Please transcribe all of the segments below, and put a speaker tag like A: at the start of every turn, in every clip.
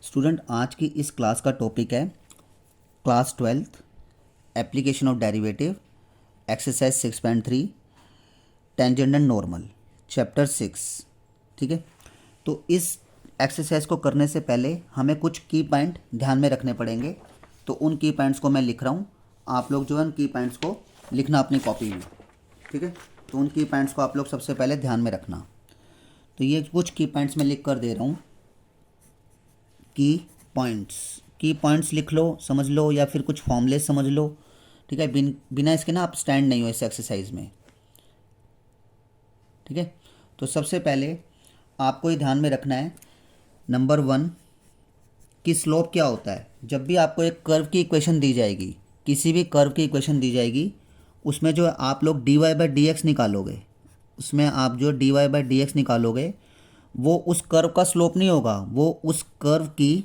A: Student आज की इस क्लास का टॉपिक है class 12th application of derivative exercise 6.3 tangent and normal chapter 6। ठीक है, तो इस एक्सरसाइज को करने से पहले हमें कुछ की पॉइंट ध्यान में रखने पड़ेंगे। तो उन की पॉइंट्स को मैं लिख रहा हूँ, आप लोग जो है उन की पॉइंट्स को लिखना अपनी कॉपी में। ठीक है, तो उन की पॉइंट्स को आप लोग सबसे पहले ध्यान में रखना। तो ये कुछ की पॉइंट्स मैं लिख कर दे रहा हूँ। की पॉइंट्स लिख लो, समझ लो, या फिर कुछ फॉर्मूले समझ लो। ठीक है, बिना इसके ना आप स्टैंड नहीं हो इस एक्सरसाइज में। ठीक है, तो सबसे पहले आपको ये ध्यान में रखना है, नंबर 1 कि स्लोप क्या होता है। जब भी आपको एक कर्व की इक्वेशन दी जाएगी, किसी भी कर्व की इक्वेशन दी जाएगी, उसमें जो आप लोग dy बाई डी एक्स निकालोगे, उसमें आप जो dy बाई डी एक्स निकालोगे वो उस कर्व का स्लोप नहीं होगा, वो उस कर्व की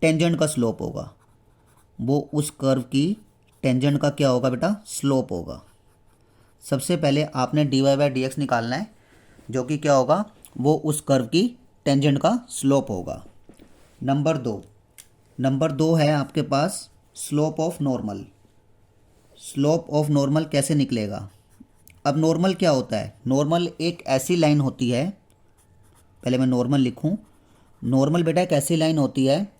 A: टेंजेंट का स्लोप होगा। वो उस कर्व की टेंजेंट का क्या होगा बेटा, स्लोप होगा। सबसे पहले आपने dy बाई डी एक्स निकालना है, जो कि क्या होगा, वो उस कर्व की टेंजेंट का स्लोप होगा। नंबर दो है आपके पास slope of normal. Slope of normal कैसे निकलेगा। अब नॉर्मल क्या होता है, नॉर्मल एक ऐसी लाइन होती है, पहले मैं नॉर्मल लिखूं। नॉर्मल बेटा एक ऐसी लाइन होती है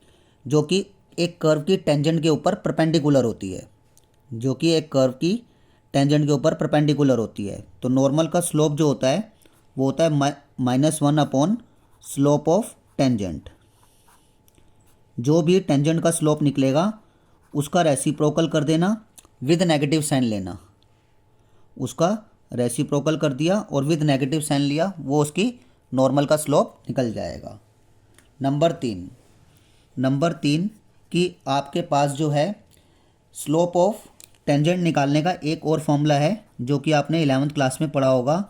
A: जो कि एक कर्व की टेंजेंट के ऊपर परपेंडिकुलर होती है, जो कि एक कर्व की टेंजेंट के ऊपर परपेंडिकुलर होती है। तो नॉर्मल का स्लोप जो होता है वो होता है -1 अपॉन स्लोप ऑफ टेंजेंट। जो भी टेंजेंट का स्लोप निकलेगा उसका रेसिप्रोकल कर देना, विद नेगेटिव साइन लेना। उसका रेसिप्रोकल कर दिया और विद नेगेटिव साइन लिया, वो उसकी नॉर्मल का स्लोप निकल जाएगा। नंबर तीन कि आपके पास जो है स्लोप ऑफ टेंजेंट निकालने का एक और फॉर्मूला है, जो कि आपने 11th क्लास में पढ़ा होगा।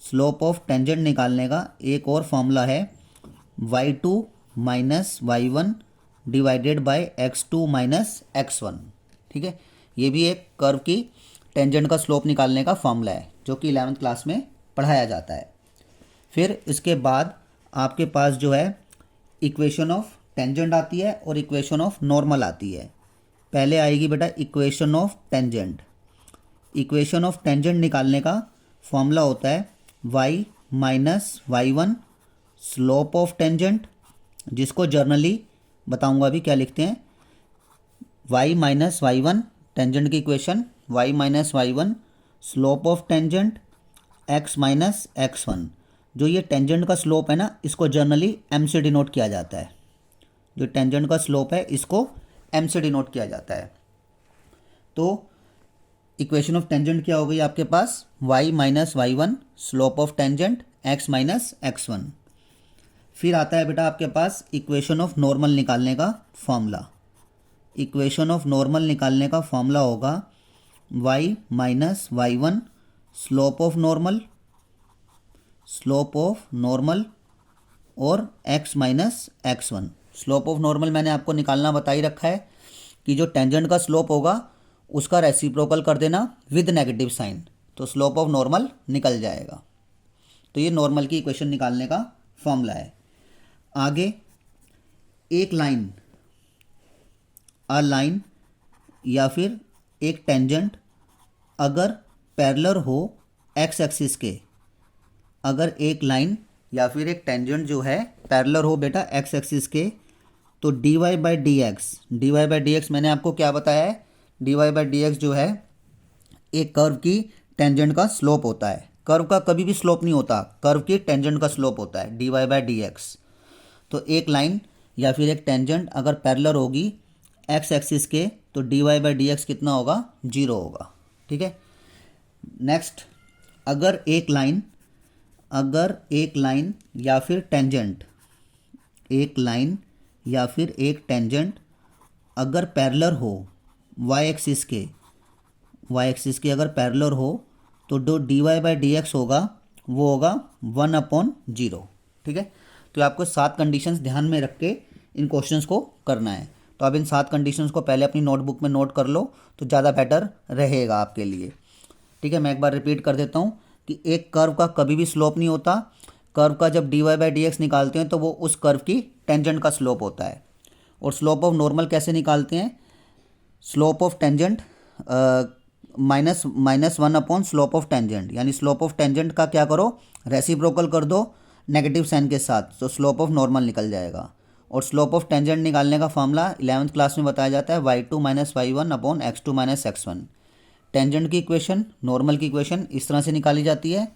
A: स्लोप ऑफ टेंजेंट निकालने का एक और फॉर्मूला है y2 minus y1 divided by x2 minus x1। ठीक है, ये भी एक कर्व की टेंजेंट का स्लोप निकालने का फॉर्मूला है, जो कि 11th क्लास में पढ़ाया जाता है। फिर इसके बाद आपके पास जो है इक्वेशन ऑफ टेंजेंट आती है और इक्वेशन ऑफ नॉर्मल आती है। पहले आएगी बेटा equation of tangent. Equation of tangent निकालने का फॉर्मूला होता है y minus y1 slope of tangent, जिसको जर्नली बताऊंगा अभी क्या लिखते हैं। y माइनस y1 टेंजेंट की equation, y minus y1 slope of tangent x minus x1। जो ये टेंजेंट का स्लोप है ना, इसको जर्नली m से डिनोट किया जाता है। जो टेंजेंट का स्लोप है इसको m से डिनोट किया जाता है। तो इक्वेशन ऑफ टेंजेंट क्या हो गई आपके पास, y minus y1 slope of tangent x minus x1। फिर आता है बेटा आपके पास इक्वेशन ऑफ नॉर्मल निकालने का फॉर्मूला। इक्वेशन ऑफ नॉर्मल निकालने का फॉर्मूला होगा y minus y1 slope of normal और x minus x1। Slope of normal मैंने आपको निकालना बता ही रखा है कि जो टेंजेंट का स्लोप होगा उसका रेसिप्रोकल कर देना विद नेगेटिव साइन, तो स्लोप ऑफ नॉर्मल निकल जाएगा। तो ये नॉर्मल की इक्वेशन निकालने का फॉर्मूला है। आगे एक लाइन, अ लाइन या फिर एक टेंजेंट अगर पैरेलल हो एक्स एक्सिस के, अगर एक लाइन या फिर एक टेंजेंट जो है पैरेलल हो बेटा एक्स एक्सिस के, तो dy बाई डी एक्स मैंने आपको क्या बताया है, dy बाई डी एक्स जो है एक कर्व की टेंजेंट का स्लोप होता है। कर्व का कभी भी स्लोप नहीं होता, कर्व की टेंजेंट का स्लोप होता है dy बाई डी एक्स। तो एक लाइन या फिर एक टेंजेंट अगर पैरेलल होगी एक्स एक्सिस के, तो dy बाई डी एक्स कितना होगा, 0 होगा। ठीक है, नेक्स्ट अगर एक लाइन या फिर टेंजेंट, एक लाइन या फिर एक टेंजेंट अगर पैरेलल हो y एक्सिस के अगर पैरेलल हो, तो जो dy बाई डी एक्स होगा वो होगा 1/0। ठीक है, तो आपको 7 कंडीशंस ध्यान में रख के इन क्वेश्चंस को करना है। तो आप इन 7 कंडीशंस को पहले अपनी नोटबुक में नोट कर लो, तो ज़्यादा बेटर रहेगा आपके लिए। ठीक है, मैं एक बार रिपीट कर देता हूँ कि एक कर्व का कभी भी स्लोप नहीं होता, कर्व का जब dy बाई डी एक्स निकालते हैं तो वो उस कर्व की टेंजेंट का स्लोप होता है। और स्लोप ऑफ नॉर्मल कैसे निकालते हैं? Slope of tangent minus one upon slope of tangent, यानी स्लोप ऑफ टेंजेंट का क्या करो, रेसिप्रोकल कर दो नेगेटिव साइन के साथ, तो स्लोप ऑफ नॉर्मल निकल जाएगा। और स्लोप ऑफ टेंजेंट निकालने का फॉर्मूला 11th क्लास में बताया जाता है y2 minus y1 upon x2 minus x1। Tangent की इक्वेशन, नॉर्मल की इक्वेशन इस तरह से निकाली जाती है।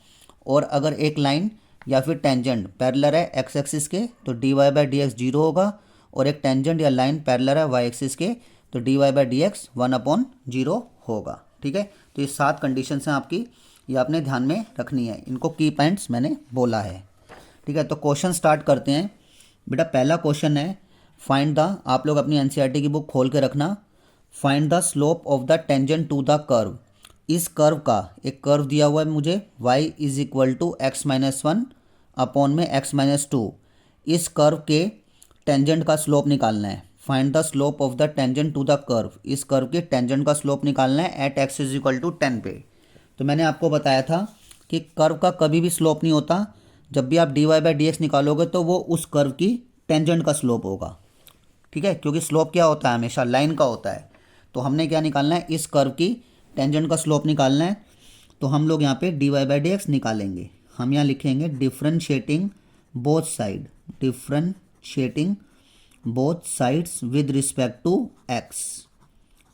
A: और अगर एक लाइन या फिर टेंजेंट पैरेलल है x एक्सिस के तो dy बाई डी एक्स 0 होगा, और एक टेंजेंट या लाइन पैरेलल है y एक्सिस के तो dy by D x 1 upon 0 होगा। ठीक है, तो ये 7 कंडीशंस हैं आपकी, ये आपने ध्यान में रखनी है, इनको की पॉइंट्स मैंने बोला है। ठीक है, तो क्वेश्चन स्टार्ट करते हैं। बेटा पहला क्वेश्चन है फाइंड द, आप लोग अपनी एनसीईआरटी की बुक खोल के रखना, find the slope of the tangent to the curve. इस कर्व का एक कर्व दिया हुआ है मुझे y is equal to x minus one upon में x माइनस टू। इस कर्व के टेंजेंट का स्लोप निकालना है। Find the slope of the tangent to the curve, इस कर्व के टेंजेंट का स्लोप निकालना है at x is equal to 10 पे। तो मैंने आपको बताया था कि कर्व का कभी भी स्लोप नहीं होता, जब भी आप dy बाई डी एक्स निकालोगे तो वो उस कर्व की टेंजेंट का स्लोप होगा। ठीक है, क्योंकि स्लोप क्या होता है, हमेशा लाइन का होता है। तो हमने क्या निकालना है, इस कर्व की टेंजेंट का स्लोप निकालना है। तो हम लोग यहाँ पे dy बाई डी एक्स निकालेंगे। हम यहाँ लिखेंगे differentiating both side, differentiating both sides with respect to x,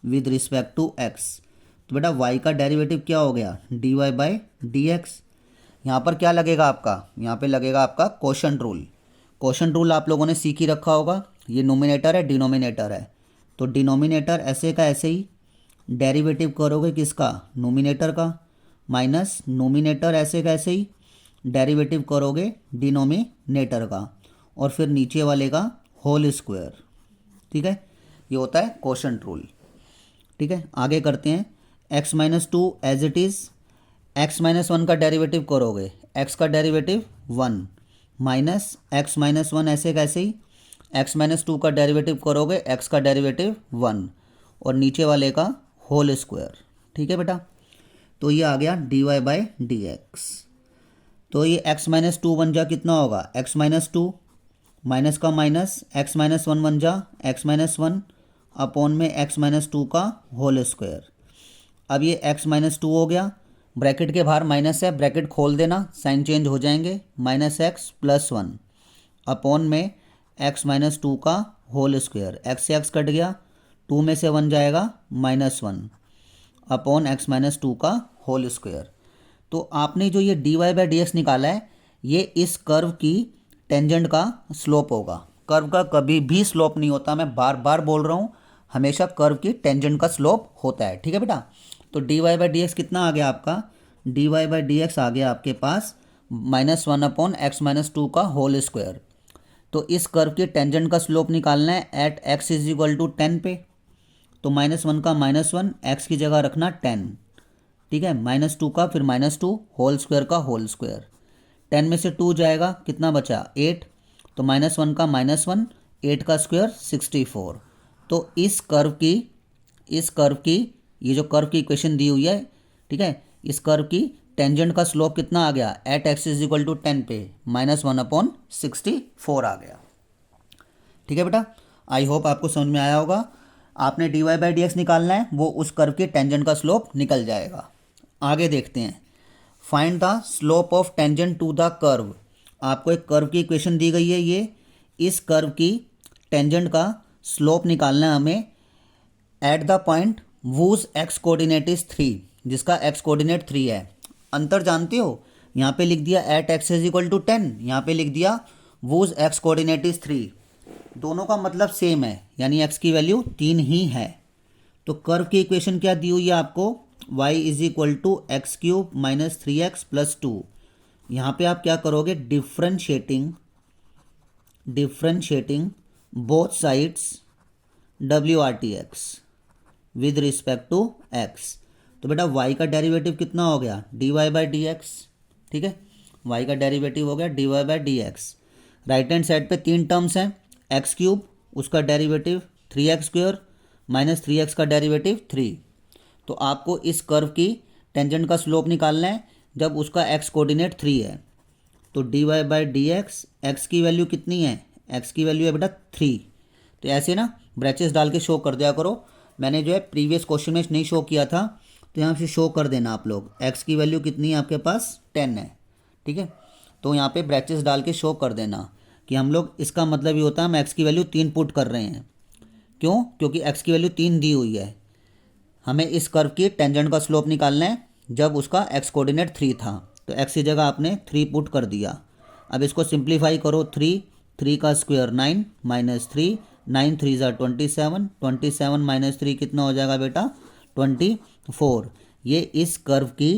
A: with respect to x। तो बेटा y का डेरिवेटिव क्या हो गया, dy बाई डी एक्स। यहाँ पर क्या लगेगा आपका, यहाँ पे लगेगा आपका कोशेंट रूल। कोशेंट रूल आप लोगों ने सीख ही रखा होगा। ये नोमिनेटर है, डिनोमिनेटर है, तो डिनोमिनेटर ऐसे का ऐसे ही डेरिवेटिव करोगे किसका, नोमिनेटर का, माइनस नोमिनेटर ऐसे का ऐसे ही डेरिवेटिव करोगे डिनोमिनेटर का, और फिर नीचे वाले का होल स्क्वायर। ठीक है, ये होता है कोशेंट रूल। ठीक है, आगे करते हैं। x minus two as it is, x minus one का डेरिवेटिव करोगे, x का derivative 1 minus x minus one ऐसे कैसे ही x माइनस टू का डेरिवेटिव करोगे, x का डेरिवेटिव 1 और नीचे वाले का होल स्क्वायर। ठीक है बेटा, तो ये आ गया dy बाई डी एक्स। तो ये x माइनस टू बन जा कितना होगा, x माइनस टू माइनस का माइनस x माइनस वन बन जा x माइनस वन अपॉन में x माइनस टू का होल स्क्वायर। अब ये x माइनस टू हो गया, ब्रैकेट के बाहर माइनस है, ब्रैकेट खोल देना, साइन चेंज हो जाएंगे, minus x plus one upon में x माइनस टू का होल स्क्वायर। x से x कट गया, 2 में से 1 जाएगा minus one upon x minus two का होल स्क्वायर। तो आपने जो ये dy बाई डी एक्स निकाला है, ये इस कर्व की टेंजेंट का स्लोप होगा। कर्व का कभी भी स्लोप नहीं होता, मैं बार बार बोल रहा हूँ, हमेशा कर्व की टेंजेंट का स्लोप होता है। ठीक है बेटा, तो dy बाई डी एक्स कितना आ गया आपका, dy बाई डी एक्स आ गया आपके पास minus one upon X minus two का होल स्क्वायर। तो इस कर्व की टेंजेंट का स्लोप निकालना है at x is equal to 10 पे। तो माइनस वन का माइनस वन, एक्स की जगह रखना 10। ठीक है, माइनस टू का फिर माइनस टू, होल स्क्वायर का होल स्क्वायर। 10 में से 2 जाएगा, कितना बचा 8। तो माइनस वन का माइनस वन, 8 का स्क्वायर 64। तो इस कर्व की ये जो कर्व की इक्वेशन दी हुई है, ठीक है, इस कर्व की टेंजेंट का स्लोप कितना आ गया, at x is equal to 10 पे माइनस वन अपॉन 64 आ गया। ठीक है बेटा, आई होप आपको समझ में आया होगा। आपने dy बाई डी एक्स निकालना है, वो उस कर्व की टेंजेंट का स्लोप निकल जाएगा। आगे देखते हैं, find the slope of tangent to the curve. आपको एक कर्व की इक्वेशन दी गई है, ये इस कर्व की टेंजेंट का स्लोप निकालना है हमें at the point whose x coordinate is 3, जिसका एक्स कोऑर्डिनेट 3 है। अंतर जानते हो, यहाँ पे लिख दिया at x is equal to 10, यहाँ पे लिख दिया वूज एक्स कोऑर्डिनेट इज 3। दोनों का मतलब सेम है, यानी x की वैल्यू 3 ही है। तो कर्व की इक्वेशन क्या दी हुई है आपको, y is equal to x cube minus 3x plus 2। यहाँ पे आप क्या करोगे, differentiating both sides WRTX with respect to x। तो बेटा y का डेरिवेटिव कितना हो गया, dy बाई डी एक्स। ठीक है, y का डेरिवेटिव हो गया dy by D x. Right hand side पे 3 टर्म्स हैं, एक्स क्यूब उसका derivative 3x square minus 3x का डेरिवेटिव 3। तो आपको इस कर्व की टेंजेंट का स्लोप निकालना है जब उसका x कोऑर्डिनेट 3 है। तो D Y by D x, x की वैल्यू कितनी है, एक्स की वैल्यू है बेटा 3। तो ऐसे ना ब्रैचेस डाल के शो कर दिया करो। मैंने जो है प्रीवियस क्वेश्चन में नहीं शो किया था, तो यहाँ से शो कर देना आप लोग। एक्स की वैल्यू कितनी है आपके पास, 10 है, ठीक है। तो यहाँ पे ब्रैचेस डाल के शो कर देना कि हम लोग, इसका मतलब ये होता है हम एक्स की वैल्यू 3 पुट कर रहे हैं। क्यों, क्योंकि एक्स की वैल्यू 3 दी हुई है। हमें इस कर्व की टेंजेंट का स्लोप निकालना है जब उसका एक्स कोऑर्डिनेट 3 था, तो एक्स की जगह आपने 3 पुट कर दिया। अब इसको सिंप्लीफाई करो, 3 का स्क्वायर 9 माइनस 3, 9 3 ज़ा 27, 27 माइनस 3 कितना हो जाएगा बेटा 24। ये इस कर्व की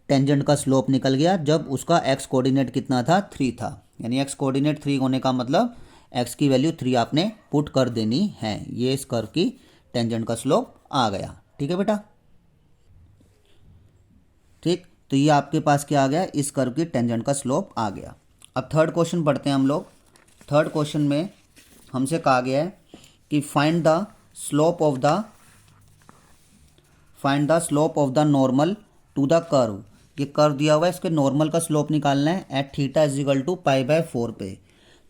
A: टेंजेंट का स्लोप निकल गया जब उसका एक्स कोऑर्डिनेट कितना था 3 था। यानी एक्स कोऑर्डिनेट 3 होने का मतलब एक्स की वैल्यू 3 आपने पुट कर देनी है। ये इस कर्व की टेंजेंट का स्लोप आ गया, ठीक है बेटा। ठीक, तो ये आपके पास क्या आ गया, इस कर्व की टेंजेंट का स्लोप आ गया। अब थर्ड क्वेश्चन पढ़ते हैं हम लोग। थर्ड क्वेश्चन में हमसे कहा गया है कि find the slope of the normal to the curve. ये कर्व दिया हुआ है, इसके नॉर्मल का स्लोप निकालना है at theta is equal to पाई/4 पे।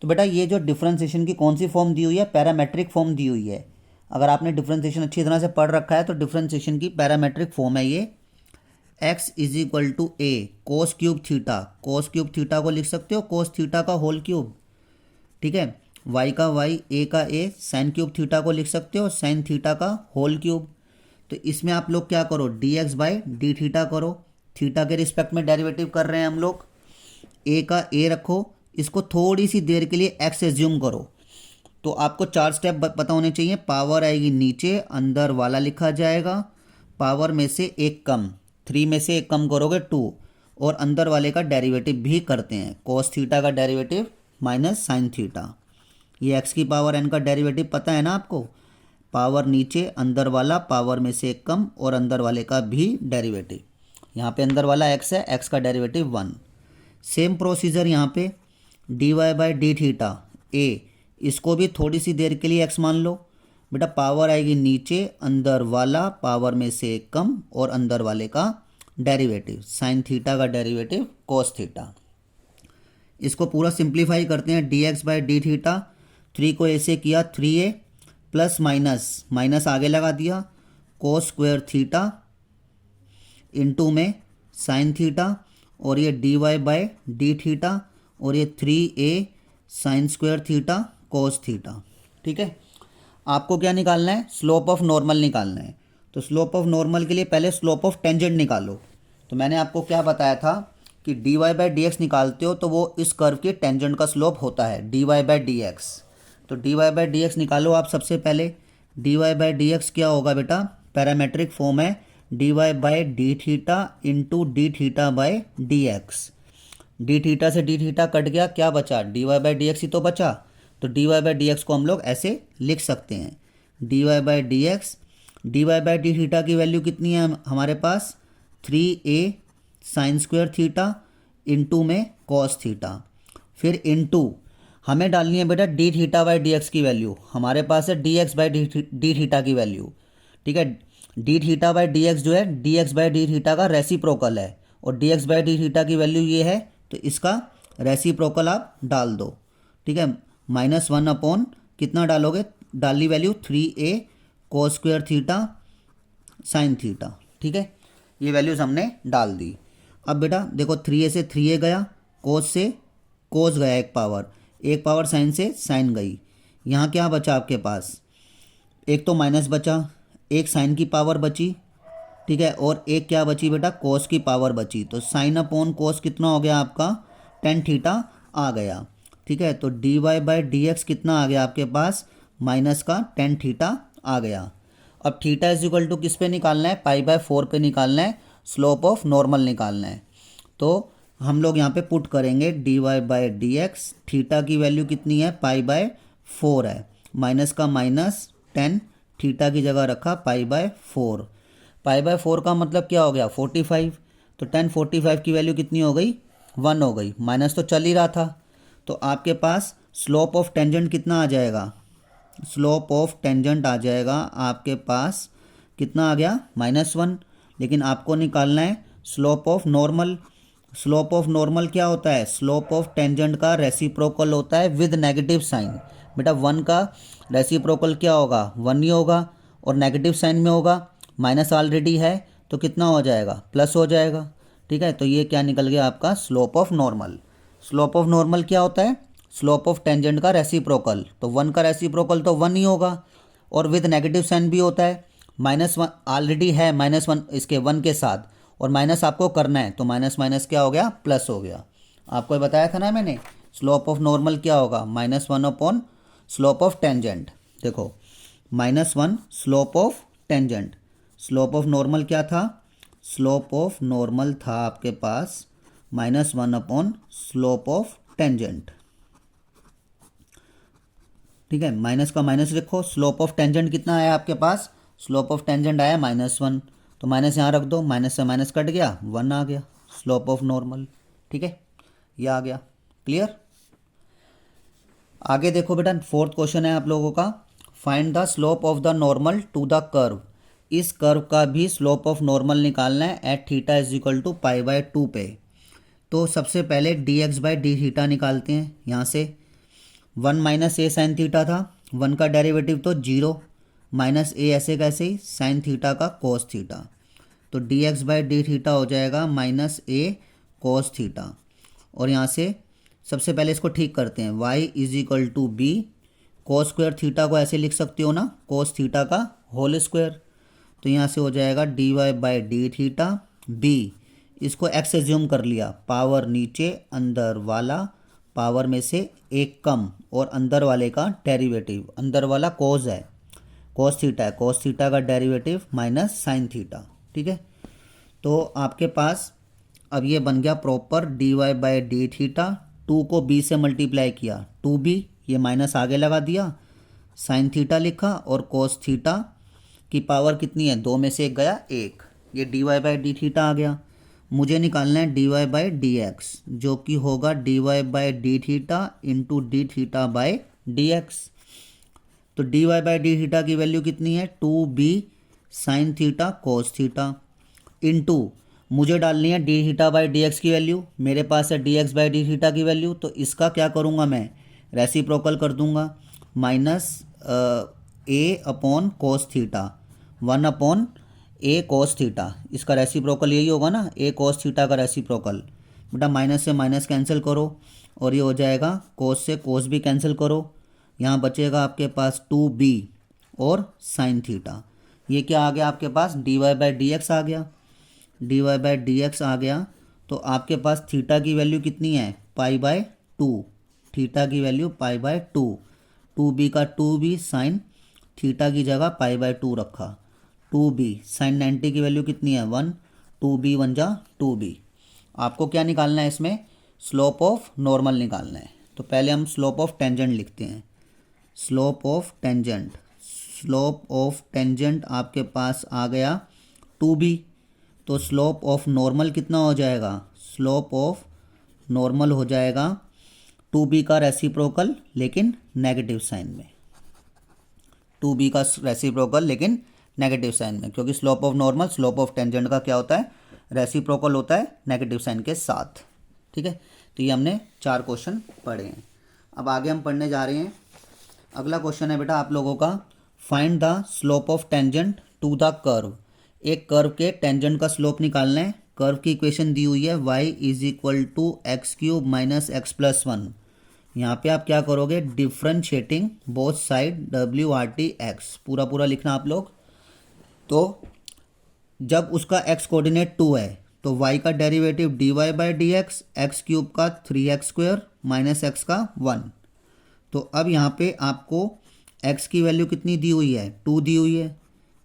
A: तो बेटा ये जो डिफरेंशिएशन की कौन सी फॉर्म दी हुई है, पैरामेट्रिक फॉर्म दी हुई है। अगर आपने डिफरेंशिएशन अच्छी तरह से पढ़ रखा है तो डिफरेंशिएशन की पैरामेट्रिक फॉर्म है ये। X is equal to a cos cube theta, cos cube theta को लिख सकते हो कोस थीटा का होल क्यूब, ठीक है। वाई का वाई, ए का ए, साइन क्यूब थीटा को लिख सकते हो साइन थीटा का होल क्यूब। तो इसमें आप लोग क्या करो, d x by D theta करो। थीटा के रिस्पेक्ट में डेरिवेटिव कर रहे हैं हम लोग। ए का ए रखो, इसको थोड़ी सी देर के लिए एक्स एज्यूम करो। तो आपको 4 स्टेप पता होने चाहिए। पावर आएगी नीचे, अंदर वाला लिखा जाएगा, पावर में से एक कम, 3 में से एक कम करोगे 2, और अंदर वाले का डेरिवेटिव भी करते हैं। कोस थीटा का डेरिवेटिव माइनस साइन थीटा। ये एक्स की पावर एन का डेरिवेटिव पता है ना आपको। पावर नीचे, अंदर वाला, पावर में से एक कम, और अंदर वाले का भी डेरिवेटिव। यहाँ पे अंदर वाला एक्स है, एक्स का डेरिवेटिव 1। सेम प्रोसीजर यहाँ पे D Y by D theta A, इसको भी थोड़ी सी देर के लिए एक्स मान लो। बेटा पावर आएगी नीचे, अंदर वाला, पावर में से एक कम, और अंदर वाले का डेरिवेटिव, साइन थीटा का डेरिवेटिव कोस थीटा। इसको पूरा सिंप्लीफाई करते हैं, D x by D theta. 3 को ऐसे किया 3a प्लस माइनस, माइनस आगे लगा दिया, कोस स्क्वायर थीटा इनटू में साइन थीटा, और ये d Y by D theta, और ये 3a sine square theta cos theta, ठीक है। आपको क्या निकालना है, स्लोप ऑफ नॉर्मल निकालना है। तो स्लोप ऑफ नॉर्मल के लिए पहले स्लोप ऑफ टेंजेंट निकालो। तो मैंने आपको क्या बताया था कि d Y by D x निकालते हो तो वो इस कर्व के टेंजेंट का स्लोप होता है D Y by D x. तो D Y by D x निकालो आप सबसे पहले। D Y by D x क्या होगा बेटा, पैरामेट्रिक फॉर्म है D Y by D theta into D theta by D x. D theta से डी थीटा कट गया, क्या बचा, D Y by D X ही तो बचा। तो D Y by D X को हम लोग ऐसे लिख सकते हैं, d Y by D x. D Y by D theta की वैल्यू कितनी है हमारे पास, 3a sine square theta into में कॉस थीटा। फिर इंटू हमें डालनी है बेटा d theta by D x की वैल्यू। हमारे पास है d x by D theta की वैल्यू, ठीक है। D theta by D x जो है d x by D theta का रेसिप्रोकल है, और d x by D theta की वैल्यू ये है, तो इसका रेसिप्रोकल आप डाल दो, ठीक है। -1 अपॉन कितना डालोगे, डाली वैल्यू 3a कोस स्क्वायर थीटा साइन थीटा, ठीक है। ये वैल्यूज़ हमने डाल दी। अब बेटा देखो 3a से 3a गया, कोस से कोस गया, एक पावर साइन से साइन गई। यहाँ क्या बचा आपके पास, एक तो माइनस बचा, एक साइन की पावर बची, ठीक है, और एक क्या बची बेटा, कोस की पावर बची। तो साइन अपॉन कोस कितना हो गया आपका, टेन थीटा आ गया, ठीक है। तो D Y by D x कितना आ गया आपके पास, माइनस का टेन थीटा आ गया। अब थीटा इज इक्वल टू किस पे निकालना है, पाई/4 पे निकालना है, स्लोप ऑफ नॉर्मल निकालना है। तो हम लोग यहाँ पे पुट करेंगे d Y by D x, theta की वैल्यू कितनी है, पाई/4 है, माइनस का माइनस 10, थीटा की जगह रखा पाई/4। पाई/4 का मतलब क्या हो गया, 45। तो 10 45 की वैल्यू कितनी हो गई, 1 हो गई, माइनस तो चल ही रहा था। तो आपके पास स्लोप ऑफ टेंजेंट कितना आ जाएगा, स्लोप ऑफ टेंजेंट आ जाएगा आपके पास कितना आ गया, -1। लेकिन आपको निकालना है slope of normal. Slope of normal क्या होता है, स्लोप ऑफ टेंजेंट का रेसिप्रोकल होता है विद नेगेटिव साइन। बेटा 1 का रेसिप्रोकल क्या होगा, 1 ही होगा, और नेगेटिव साइन में होगा, माइनस ऑलरेडी है तो कितना हो जाएगा, प्लस हो जाएगा। ठीक है, तो ये क्या निकल गया आपका slope of normal. Slope of normal क्या होता है, स्लोप ऑफ टेंजेंट का रेसिप्रोकल। तो 1 का रेसिप्रोकल तो 1 ही होगा, और विद नेगेटिव साइन भी होता है, -1 ऑलरेडी है, -1 इसके 1 के साथ, और माइनस आपको करना है, तो माइनस माइनस क्या हो गया, प्लस हो गया। आपको ये बताया था ना मैंने, स्लोप ऑफ नॉर्मल क्या होगा, -1 अपॉन स्लोप ऑफ टेंजेंट। देखो -1 slope of tangent, slope of normal क्या था, स्लोप ऑफ नॉर्मल था आपके पास -1 अपॉन स्लोप ऑफ टेंजेंट। ठीक है, माइनस का माइनस लिखो, स्लोप ऑफ टेंजेंट कितना आया आपके पास, स्लोप ऑफ टेंजेंट आया -1, तो माइनस यहाँ रख दो, माइनस से माइनस कट गया, 1 आ गया स्लोप ऑफ नॉर्मल। ठीक है, ये आ गया, क्लियर। आगे देखो बेटा, 4th क्वेश्चन है आप लोगों का, find the slope of the normal to the curve. इस कर्व का भी स्लोप ऑफ नॉर्मल निकालना है at theta is equal to π/2 पे। तो सबसे पहले dx/d निकालते हैं। यहाँ से 1 - a साइन थीटा था, 1 का डेरिवेटिव तो 0, माइनस a ऐसे कैसे ही साइन थीटा का कोस थीटा, तो dx/d हो जाएगा -a कोस थीटा। और यहाँ से सबसे पहले इसको ठीक करते हैं, y = b, कोस स्क्वायर थीटा को ऐसे लिख सकते हो ना, कोस थीटा का होल स्क्वायर। तो यहाँ से हो जाएगा dy/d b, इसको x से ज्यूम कर लिया, पावर नीचे, अंदर वाला पावर में से एक कम, और अंदर वाले का डेरिवेटिव, अंदर वाला कोस है, कोस थीटा है, कोस थीटा का डेरिवेटिव माइनस साइन थीटा। ठीक है, तो आपके पास अब ये बन गया प्रॉपर dy/d, 2 को b से मल्टीप्लाई किया, 2b, ये माइनस आगे लगा दिया, साइन थीटा लिखा, और कोस थीटा की पावर कितनी है, 2 में से 1 गया 1, ये dy/d आ गया। मुझे निकालना है dy/dx, जो कि होगा dy/d इंटू d/dx। तो dy/d की वैल्यू कितनी है, 2b sine theta cos theta, into मुझे डालनी है d/dx की वैल्यू, मेरे पास है dx/d की वैल्यू, तो इसका क्या करूँगा मैं, रेसिप्रोकल कर दूंगा, minus a upon cos theta, 1 upon a cos theta, इसका रेसिप्रोकल यही होगा ना, a कोस थीटा का रेसिप्रोकल। बेटा माइनस से माइनस कैंसिल करो, और ये हो जाएगा कोस से कोस भी कैंसिल करो, यहाँ बचेगा आपके पास 2b और साइन थीटा। ये क्या आ गया आपके पास, dy/dx आ गया, dy/dx आ गया। तो आपके पास थीटा की वैल्यू कितनी है, π/2, थीटा की वैल्यू π/2, 2b का 2b साइन थीटा की जगह π/2 रखा, 2b साइन 90 की वैल्यू कितनी है 1, 2b 1 जा 2b। आपको क्या निकालना है इसमें, स्लोप ऑफ नॉर्मल निकालना है। तो पहले हम स्लोप ऑफ टेंजेंट लिखते हैं, slope of tangent, slope of tangent आपके पास आ गया 2b, तो स्लोप ऑफ नॉर्मल कितना हो जाएगा, स्लोप ऑफ नॉर्मल हो जाएगा 2b का रेसिप्रोकल लेकिन नेगेटिव साइन में, 2b का रेसिप्रोकल लेकिन नेगेटिव साइन में, क्योंकि slope of normal slope of tangent का क्या होता है, रेसिप्रोकल होता है नेगेटिव साइन के साथ। ठीक है, तो ये हमने 4 क्वेश्चन पढ़े हैं। अब आगे हम पढ़ने जा रहे हैं, अगला क्वेश्चन है बेटा आप लोगों का, find the slope of tangent to the curve. एक कर्व के टेंजेंट का स्लोप निकालना है। कर्व की इक्वेशन दी हुई है y = x³ - x+1। यहाँ पे आप क्या करोगे, डिफ्रेंशिएटिंग बोथ साइड WRT(x), पूरा पूरा लिखना आप लोग। तो जब उसका x कोऑर्डिनेट 2 है तो y का डेरिवेटिव dy/dx, x³ का 3x² - x का 1। तो अब यहाँ पे आपको x की वैल्यू कितनी दी हुई है, 2 दी हुई है,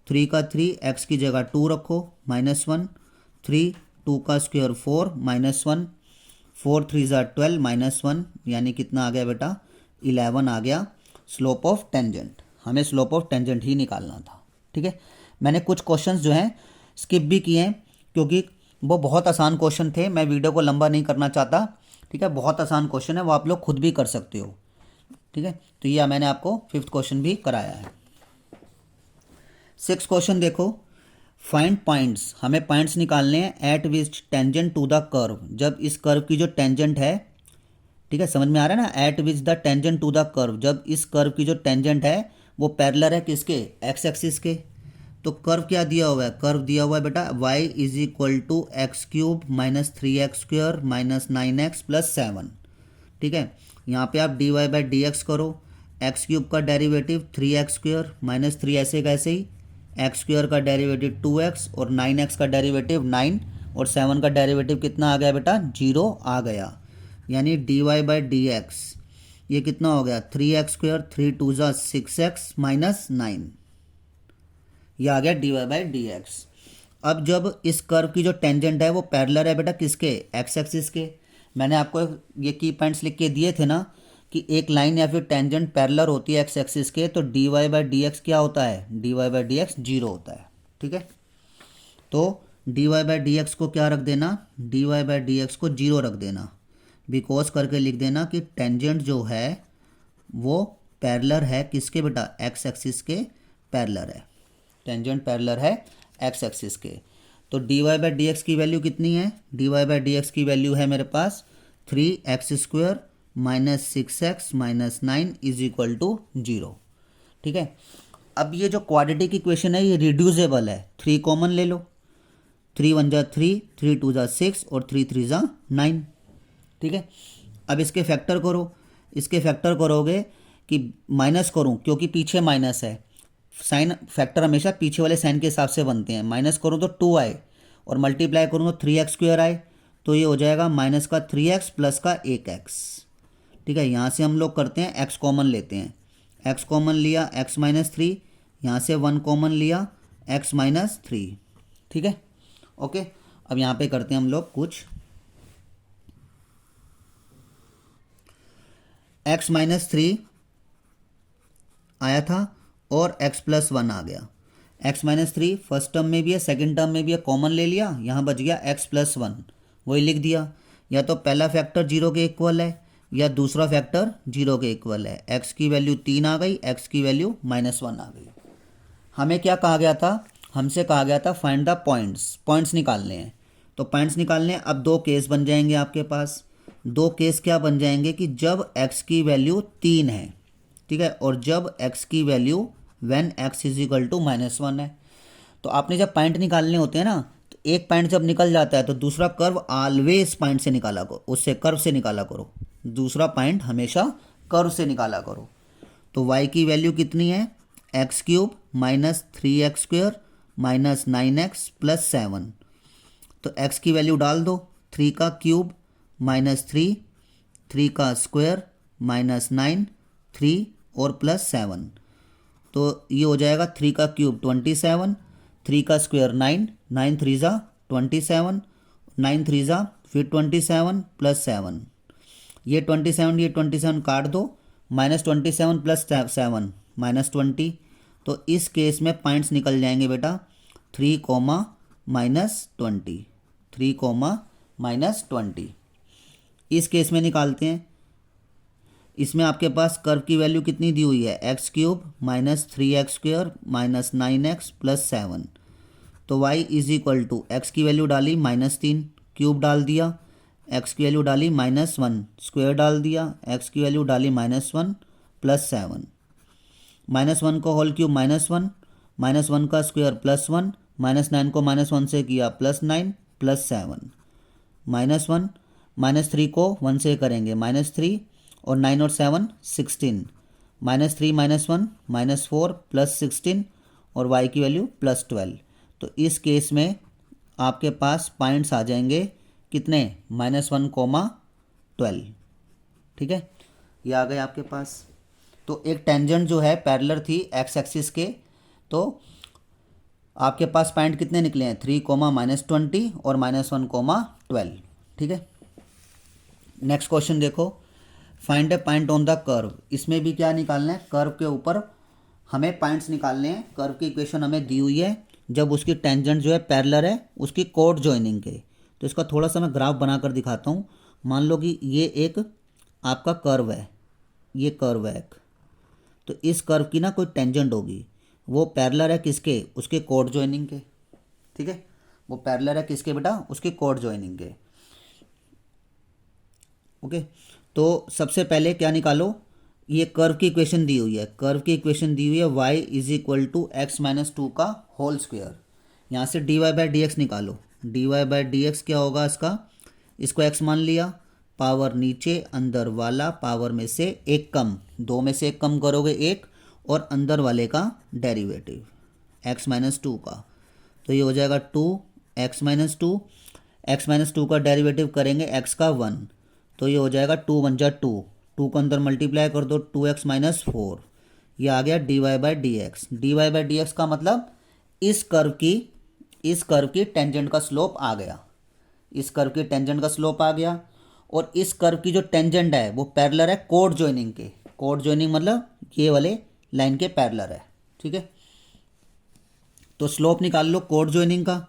A: 3 का 3, x की जगह 2 रखो, -1, 3, 2 का स्क्वायर 4, -1, 4 3 ज़ा 12, -1, यानी कितना आ गया बेटा 11 आ गया स्लोप ऑफ टेंजेंट। हमें स्लोप ऑफ टेंजेंट ही निकालना था। ठीक है, मैंने कुछ क्वेश्चंस जो हैं स्किप भी किए हैं क्योंकि वो बहुत आसान क्वेश्चन थे, मैं वीडियो को लंबा नहीं करना चाहता। ठीक है, बहुत आसान क्वेश्चन है, वो आप लोग खुद भी कर सकते हो। ठीक है, तो ये मैंने आपको 5th क्वेश्चन भी कराया है। 6th क्वेश्चन देखो, फाइंड पॉइंट्स, हमें पॉइंट्स निकालने हैं at which tangent to the curve, जब इस कर्व की जो टेंजेंट है, ठीक है समझ में आ रहा है ना, at which the tangent to the curve, जब इस कर्व की जो टेंजेंट है वो पैरेलल है किसके, एक्स एक्सिस के। तो कर्व क्या दिया हुआ है, कर्व दिया हुआ है बेटा y is equal to x cube minus 3x² minus 9x+7। ठीक है, यहाँ पे आप dy बाई डी एक्स करो, एक्स क्यूब का डेरिवेटिव 3x² माइनस 3 ऐसे कैसे ही, एक्स स्क्वायर का डेरिवेटिव 2x और 9x का डेरिवेटिव 9 और 7 का डेरिवेटिव कितना आ गया बेटा, 0 आ गया। यानी dy बाई डी एक्स ये कितना हो गया, 3x², 3 2 ज़ा 6x माइनस 9, ये आ गया dy बाई डी एक्स। अब जब इस कर्व की जो टेंजेंट है वो पैरेलल है बेटा किसके, एक्स एक्सिस के। मैंने आपको ये की पॉइंट्स लिख के दिए थे ना कि एक लाइन या फिर टेंजेंट पैरेलल होती है एक्स एक्सिस के, तो dy बाई डी एक्स क्या होता है, dy बाई डी एक्स 0 होता है। ठीक है, तो dy बाई डी एक्स को क्या रख देना, dy बाई डी एक्स को 0 रख देना, बिकॉज करके लिख देना कि टेंजेंट जो है वो पैरेलल है किसके बेटा, एक्स एक्सिस के पैरेलल है, टेंजेंट पैरेलल है एक्स एक्सिस के। तो dy बाई डी एक्स की वैल्यू कितनी है, dy बाई डी एक्स की वैल्यू है मेरे पास 3x² minus 6x minus 9 is equal to 0। ठीक है, अब ये जो क्वाड्रेटिक इक्वेशन है ये रिड्यूसेबल है, 3 कॉमन ले लो, 3 1 ज़ा 3, 3 2 ज़ा 6 और 3 3 ज़ा 9। ठीक है, अब इसके फैक्टर करो, इसके फैक्टर करोगे कि माइनस करूँ क्योंकि पीछे माइनस है, साइन फैक्टर हमेशा पीछे वाले साइन के हिसाब से बनते हैं, माइनस करूँ तो 2 आए और मल्टीप्लाई करूँ तो 3x² आए, तो ये हो जाएगा माइनस का 3x प्लस का 1x। ठीक है, यहाँ से हम लोग करते हैं x कॉमन लेते हैं, x कॉमन लिया x माइनस 3, यहाँ से 1 कॉमन लिया x माइनस 3। ठीक है, ओके। अब यहाँ पे करते हैं हम लोग कुछ, x माइनस 3 आया था और x प्लस 1 आ गया, x माइनस 3 फर्स्ट टर्म में भी है सेकंड टर्म में भी है, कॉमन ले लिया, यहाँ बच गया x प्लस 1, वही लिख दिया। या तो पहला फैक्टर 0 के इक्वल है या दूसरा फैक्टर 0 के इक्वल है, x की वैल्यू 3 आ गई, x की वैल्यू -1 आ गई। हमें क्या कहा गया था, हमसे कहा गया था फाइंड द पॉइंट्स, पॉइंट्स निकालने हैं। तो पॉइंट्स निकालने हैं, अब दो केस बन जाएंगे आपके पास, दो केस क्या बन जाएंगे कि जब x की वैल्यू 3 है, ठीक है, और जब x की value when x is equal to -1 है। तो आपने जब पॉइंट निकालने होते हैं ना, तो एक पॉइंट जब निकल जाता है तो दूसरा कर्व ऑलवेज पॉइंट से निकाला करो, उससे कर्व से निकाला करो, दूसरा पॉइंट हमेशा कर्व से निकाला करो। तो y की वैल्यू कितनी है, x³ minus 3x² minus 9x plus 7। तो x की वैल्यू डाल दो, 3 का क्यूब माइनस 3, 3 का स्क्वायर माइनस 9, 3 और प्लस 7। तो ये हो जाएगा 3 का क्यूब 27, 3 का स्क्वायर 9, 9 3 ज़ा 27, 9 3 ज़ा फिर 27 प्लस 7, ये 27 काट दो, -27 प्लस 7 -20। तो इस केस में पॉइंट्स निकल जाएंगे बेटा 3 कोमा -20, 3 कोमा -20। इस केस में निकालते हैं, इसमें आपके पास कर्व की वैल्यू कितनी दी हुई है, x³ minus 3x² minus 9x plus 7। तो y is equal to x की वैल्यू डाली -3, क्यूब डाल दिया, x की वैल्यू डाली -1, स्क्वायर डाल दिया, x की वैल्यू डाली -1 प्लस 7, -1 को होल क्यूब -1, -1 का स्क्वायर +1, -9 को -1 से किया +9 प्लस 7, -1 -3 को 1 से करेंगे -3 और 9 और 7 16, -3 -1 -4 प्लस 16 और y की वैल्यू +12। तो इस केस में आपके पास पॉइंट्स आ जाएंगे कितने, -1 कोमा 12। ठीक है, ये आ गए आपके पास। तो एक टेंजेंट जो है पैरेलल थी एक्स एक्सिस के, तो आपके पास पॉइंट कितने निकले हैं, 3 कोमा -20 और -1 कोमा 12। ठीक है, नेक्स्ट क्वेश्चन देखो, find A point on the curve. इसमें भी क्या निकालना है, कर्व के ऊपर हमें पॉइंट्स निकालने हैं। कर्व की इक्वेशन हमें दी हुई है, जब उसकी टेंजेंट जो है पैरेलल है उसकी कोड जॉइनिंग के। तो इसका थोड़ा सा मैं ग्राफ बनाकर दिखाता हूँ। मान लो कि ये एक आपका कर्व है, ये कर्व है एक, तो इस कर्व की ना कोई टेंजेंट होगी, वो पैरेलल है किसके, उसके कोड जॉइनिंग के। ठीक है, वो पैरेलल है किसके बेटा, उसके कोड ज्वाइनिंग के। ओके, तो सबसे पहले क्या निकालो, ये कर्व की इक्वेशन दी हुई है, कर्व की इक्वेशन दी हुई है y is equal to x minus two का होल स्क्वायर। यहाँ से dy बाई डी एक्स निकालो, dy बाई डी एक्स क्या होगा इसका, इसको x मान लिया, पावर नीचे, अंदर वाला पावर में से एक कम, दो में से एक कम करोगे एक, और अंदर वाले का डेरिवेटिव x माइनस टू का, तो ये हो जाएगा two x minus two, x minus two का डेरिवेटिव करेंगे x का वन, तो ये हो जाएगा टू वन जा टू, टू को अंदर मल्टीप्लाई कर दो, टू एक्स माइनस फोर, ये आ गया d Y by D x. D Y by D x का मतलब इस कर्व की टेंजेंट का स्लोप आ गया, इस कर्व की टेंजेंट का स्लोप आ गया, और इस कर्व की जो टेंजेंट है वो पैरेलल है कोड ज्वाइनिंग के, कोड ज्वाइनिंग मतलब ये वाले लाइन के पैरेलल है, ठीक है। तो स्लोप निकाल लो कोड ज्वाइनिंग का,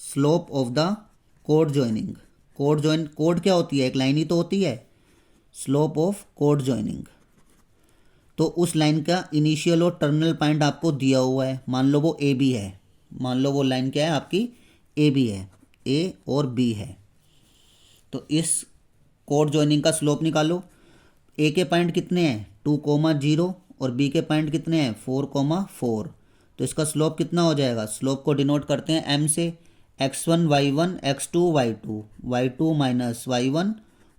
A: slope of the code joining, code क्या होती है, एक लाइन ही तो होती है, स्लोप ऑफ कोड ज्वाइनिंग। तो उस लाइन का इनिशियल और टर्मिनल पॉइंट आपको दिया हुआ है, मान लो वो ए बी है, मान लो वो लाइन क्या है आपकी ए बी है, ए और बी है। तो इस कोड ज्वाइनिंग का स्लोप निकालो, ए के पॉइंट कितने हैं 2,0 और बी के पॉइंट कितने हैं 4,4, तो इसका स्लोप कितना हो जाएगा, स्लोप को डिनोट करते हैं एम से, x1 y1 x2 y2, y2 minus y1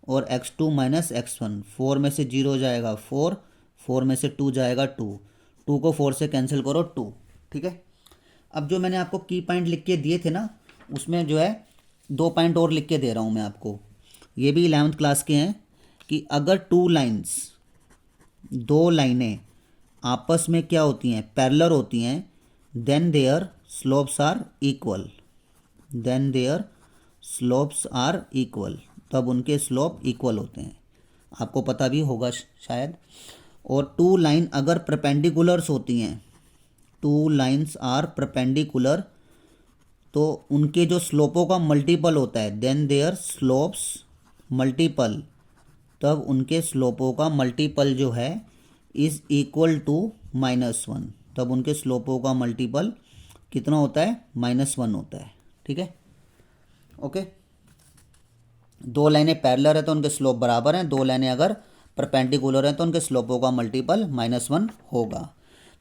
A: और x2 माइनस x1, 4 में से 0 जाएगा 4, 4 में से 2 जाएगा 2, 2 को 4 से कैंसिल करो 2, ठीक है। अब जो मैंने आपको की पॉइंट लिख के दिए थे ना, उसमें जो है 2 पॉइंट और लिख के दे रहा हूँ मैं आपको, ये भी 11th क्लास के हैं, कि अगर दो लाइनें आपस में क्या होती हैं, पैरेलल होती हैं, then their slopes are equal, then their slopes are equal, तब उनके स्लोप इक्वल होते हैं, आपको पता भी होगा शायद। और टू लाइन अगर परपेंडिकुलर्स होती हैं, टू लाइन्स आर परपेंडिकुलर, तो उनके जो स्लोपों का मल्टीपल होता है, देन देयर स्लोप्स मल्टीपल, तब उनके स्लोपों का मल्टीपल जो है इज़ इक्वल टू -1, तब उनके स्लोपों का मल्टीपल कितना होता है -1 होता है, ठीक है। ओके, दो लाइनें पैरेलल है तो उनके स्लोप बराबर हैं, दो लाइनें अगर परपेंडिकुलर हैं तो उनके स्लोपों का मल्टीपल -1 होगा।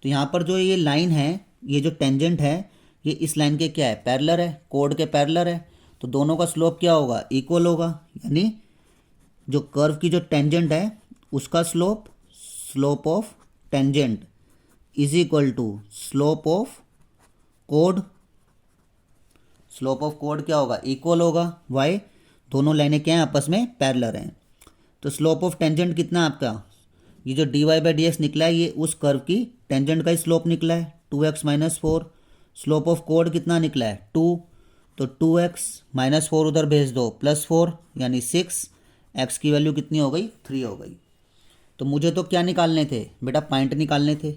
A: तो यहाँ पर जो ये लाइन है, ये जो टेंजेंट है, ये इस लाइन के क्या है, पैरेलल है, कोड के पैरेलल है, तो दोनों का स्लोप क्या होगा, इक्वल होगा, यानी जो कर्व की जो टेंजेंट है उसका slope of tangent is equal to slope of कोड, स्लोप ऑफ कोड क्या होगा, इक्वल होगा, वाई, दोनों लाइनें क्या हैं आपस में पैरेलल हैं। तो स्लोप ऑफ टेंजेंट कितना है आपका, ये जो d Y by D x निकला है ये उस कर्व की टेंजेंट का ही स्लोप निकला है 2x minus 4, slope of code कितना निकला है 2, तो 2x माइनस 4 उधर भेज दो +4 यानी 6, x की वैल्यू कितनी हो गई 3 हो गई। तो मुझे तो क्या निकालने थे बेटा, पॉइंट निकालने थे,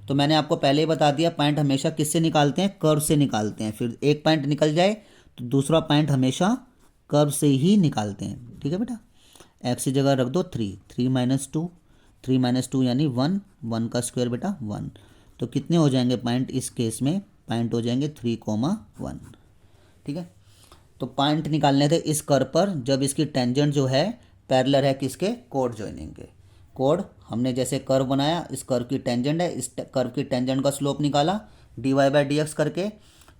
A: तो मैंने आपको पहले ही बता दिया पॉइंट हमेशा किससे निकालते हैं, कर्व से निकालते हैं, फिर एक पॉइंट निकल जाए तो दूसरा पॉइंट हमेशा कर्व से ही निकालते हैं, ठीक है बेटा। एक्स की जगह रख दो 3, 3 माइनस 2, 3 माइनस 2 यानी 1, 1 का स्क्वायर बेटा 1, तो कितने हो जाएंगे पॉइंट इस केस में, पॉइंट हो जाएंगे 3,1, ठीक है। तो पॉइंट निकालने थे इस कर्व पर जब इसकी टेंजेंट जो है पैरेलल है किसके, कोड ज्वाइनिंग के। कोड हमने जैसे कर्व बनाया, इस कर्व की टेंजेंट है, इस कर्व की टेंजेंट का स्लोप निकाला d Y by D x करके,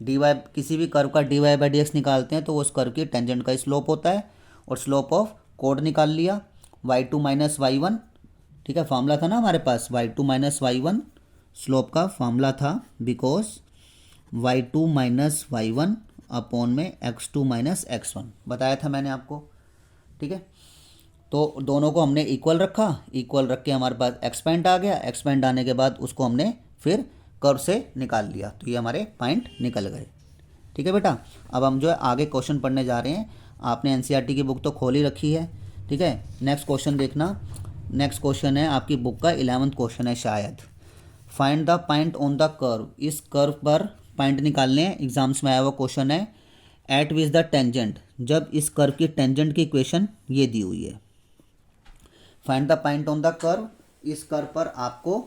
A: डी वाई किसी भी कर्व का d Y by D x निकालते हैं तो उस कर्व की टेंजेंट का स्लोप होता है, और स्लोप ऑफ कोड निकाल लिया y2 माइनस y1, ठीक है, फार्मूला था ना हमारे पास y2 माइनस y1, स्लोप का फार्मूला था, because y2 minus y1 upon में x2 माइनस x1 बताया था मैंने आपको, ठीक है। तो दोनों को हमने इक्वल रखा, इक्वल रख के हमारे पास एक्सपेंड आ गया, एक्सपेंड आने के बाद उसको हमने फिर कर्व से निकाल लिया, तो ये हमारे पॉइंट निकल गए, ठीक है बेटा। अब हम जो है आगे क्वेश्चन पढ़ने जा रहे हैं, आपने एनसीईआरटी की बुक तो खोल ही रखी है, ठीक है। नेक्स्ट क्वेश्चन देखना, नेक्स्ट क्वेश्चन है आपकी बुक का 11th क्वेश्चन है शायद, find the point on the curve, इस कर्व पर पॉइंट निकालने हैं, एग्जाम्स में आया हुआ क्वेश्चन है, एट विच द टेंजेंट, जब इस कर्व की टेंजेंट की इक्वेशन ये दी हुई है। Find the point on the curve, इस कर्व पर आपको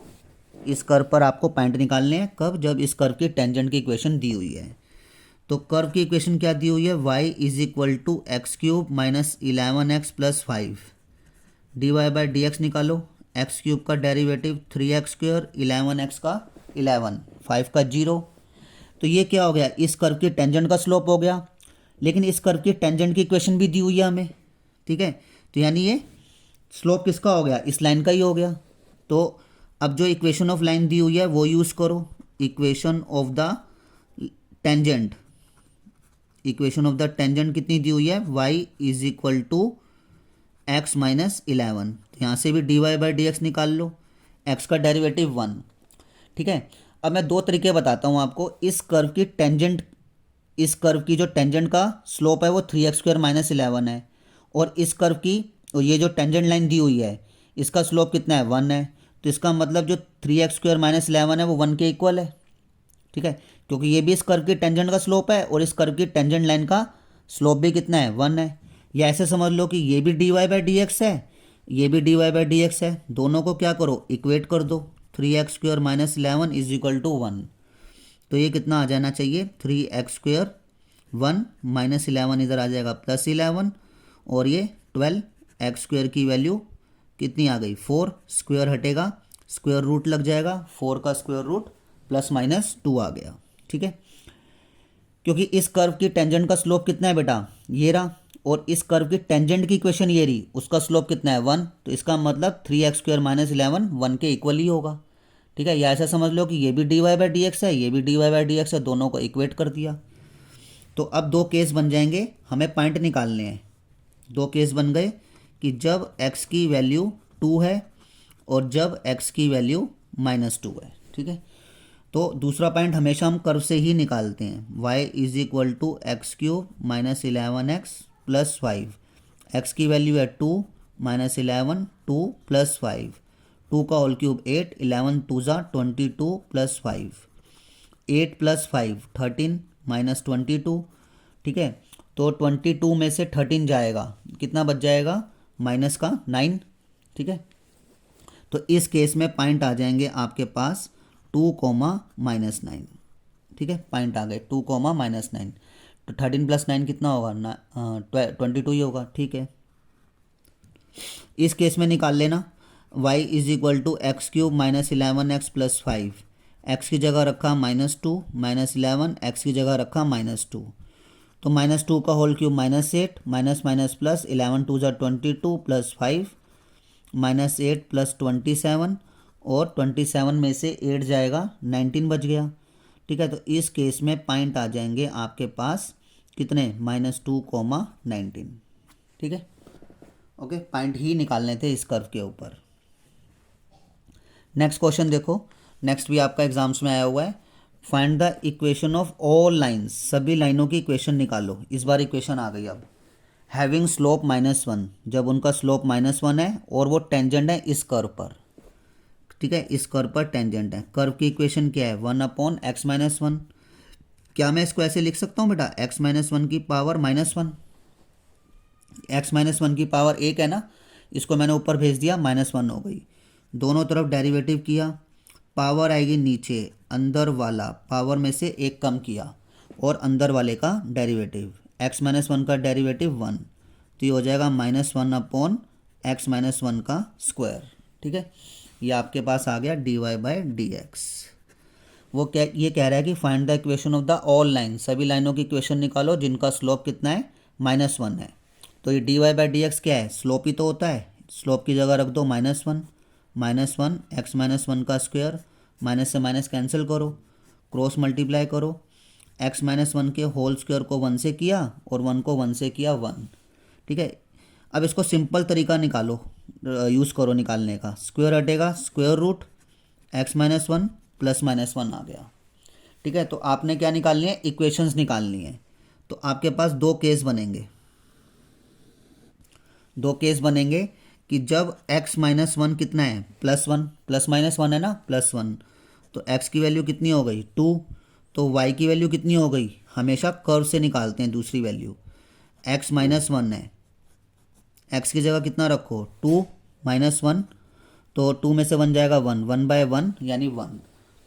A: इस कर्व पर आपको पॉइंट निकालने हैं। कब? जब इस कर्व की टेंजेंट की इक्वेशन दी हुई है। तो कर्व की इक्वेशन क्या दी हुई है? y is equal to x cube minus 11x plus 5 dy by D x निकालो। एक्स क्यूब का डेरिवेटिव 3x स्क्वायर, 11x का 11, 5 का 0। तो ये क्या हो गया? इस कर्व की टेंजेंट का स्लोप हो गया। लेकिन इस कर्व की टेंजेंट की इक्वेशन भी दी हुई है हमें, ठीक है। तो यानी ये स्लोप किसका हो गया? इस लाइन का ही हो गया। तो अब जो इक्वेशन ऑफ लाइन दी हुई है वो यूज़ करो। Equation of the tangent, equation of the tangent कितनी दी हुई है? y is equal to x minus 11। तो यहाँ से भी d Y by D x निकाल लो। x का डेरिवेटिव 1, ठीक है। अब मैं दो तरीके बताता हूँ आपको। इस कर्व की टेंजेंट, इस कर्व की जो टेंजेंट का स्लोप है वो 3x स्क्वायर माइनस 11 है। और इस कर्व की, और ये जो टेंजेंट लाइन दी हुई है इसका स्लोप कितना है? 1 है। तो इसका मतलब जो 3x स्क्वायर माइनस 11 है वो 1 के इक्वल है, ठीक है। क्योंकि ये भी इस कर्व की टेंजेंट का स्लोप है और इस कर्व की टेंजेंट लाइन का स्लोप भी कितना है? 1 है। या ऐसे समझ लो कि ये भी d Y by D x है, ये भी d Y by D x है। दोनों को क्या करो? इक्वेट कर दो। 3x square minus 11 is equal to 1। तो ये कितना आ जाना चाहिए? 3x स्क्वायर 1 माइनस 11 इधर आ जाएगा प्लस 11, और ये 12 एक्स स्क्वायर की वैल्यू कितनी आ गई? 4। स्क्वायर हटेगा, स्क्वायर रूट लग जाएगा, 4 का स्क्वायर रूट प्लस माइनस 2 आ गया, ठीक है। क्योंकि इस कर्व की टेंजेंट का स्लोप कितना है बेटा? ये रहा। और इस कर्व की टेंजेंट की इक्वेशन ये रही, उसका स्लोप कितना है? 1। तो इसका मतलब 3x स्क्वायर माइनस 11 1 के इक्वल ही होगा, ठीक है। या ऐसा समझ लो कि ये भी d Y by D x है, ये भी d Y by D x है, दोनों को इक्वेट कर दिया। तो अब दो केस बन जाएंगे, हमें पॉइंट निकालने हैं। दो केस बन गए कि जब x की वैल्यू 2 है और जब x की वैल्यू -2 है, ठीक है। तो दूसरा पॉइंट हमेशा हम कर्व से ही निकालते हैं। y is equal to x cube minus 11x plus 5। X की वैल्यू है 2 माइनस 11 2 प्लस 5, 2 का होल क्यूब 8, 11 2 ज़ा 22 प्लस 5, 8 प्लस 5 13 माइनस 22, ठीक है। तो 22 में से 13 जाएगा, कितना बच जाएगा? माइनस का 9, ठीक है। तो इस केस में पॉइंट आ जाएंगे आपके पास 2 कोमा माइनस 9, ठीक है। पॉइंट आ गए 2 कोमा माइनस 9। तो 13 प्लस 9 कितना होगा? 22 ही होगा, ठीक है। इस केस में निकाल लेना। y is equal to x cube minus 11x plus 5। X की जगह रखा -2 माइनस 11, एक्स की जगह रखा -2। तो -2 का whole cube -8 minus minus plus 11 2 ज़ा 22 प्लस 5 -8 प्लस 27, और 27 में से 8 जाएगा 19 बच गया, ठीक है। तो इस केस में पॉइंट आ जाएंगे आपके पास कितने? -2 कोमा 19, ठीक है। ओके, पॉइंट ही निकालने थे इस कर्व के ऊपर। नेक्स्ट क्वेश्चन देखो, नेक्स्ट भी आपका एग्जाम्स में आया हुआ है। Find the equation of all lines, सभी लाइनों की इक्वेशन निकालो। इस बार इक्वेशन आ गई अब। हैविंग स्लोप -1, जब उनका स्लोप -1 है और वो टेंजेंट है इस कर्व पर, ठीक है। इस कर्व पर टेंजेंट है। कर्व की इक्वेशन क्या है? 1/x-1। क्या मैं इसको ऐसे लिख सकता हूँ बेटा? x-1 की पावर -1, x-1 की पावर 1 है ना, इसको मैंने ऊपर भेज दिया, -1 हो गई। दोनों तरफ डेरिवेटिव किया, पावर आएगी नीचे, अंदर वाला पावर में से 1 कम किया और अंदर वाले का डेरिवेटिव, x-1 का डेरिवेटिव 1। तो ये हो जाएगा -1/x-1 का स्क्वायर, ठीक है। ये आपके पास आ गया dy बाई डी एक्स। वो क्या ये कह रहा है कि find the equation of the all line, सभी लाइनों की इक्वेशन निकालो जिनका स्लोप कितना है? -1 है। तो ये dy बाई डी एक्स क्या है? स्लोप ही तो होता है। स्लोप की जगह रख दो -1, -1 x-1 का स्क्वायर, माइनस से माइनस कैंसिल करो, क्रॉस मल्टीप्लाई करो। x-1 के होल स्क्वायर को 1 से किया और 1 को 1 से किया 1, ठीक है। अब इसको सिंपल तरीका निकालो, यूज़ करो निकालने का। स्क्वायर हटेगा, स्क्वायर रूट x-1 प्लस -1 आ गया, ठीक है। तो आपने क्या निकालनी है? इक्वेशंस निकालनी है। तो आपके पास दो केस बनेंगे, दो केस बनेंगे कि जब x-1 कितना है? +1, प्लस -1 है ना, +1। तो x की वैल्यू कितनी हो गई? 2। तो y की वैल्यू कितनी हो गई? हमेशा कर्व से निकालते हैं दूसरी वैल्यू। x-1 है, x की जगह कितना रखो? 2 -1, तो 2 में से 1 जाएगा 1, 1/1 यानी 1।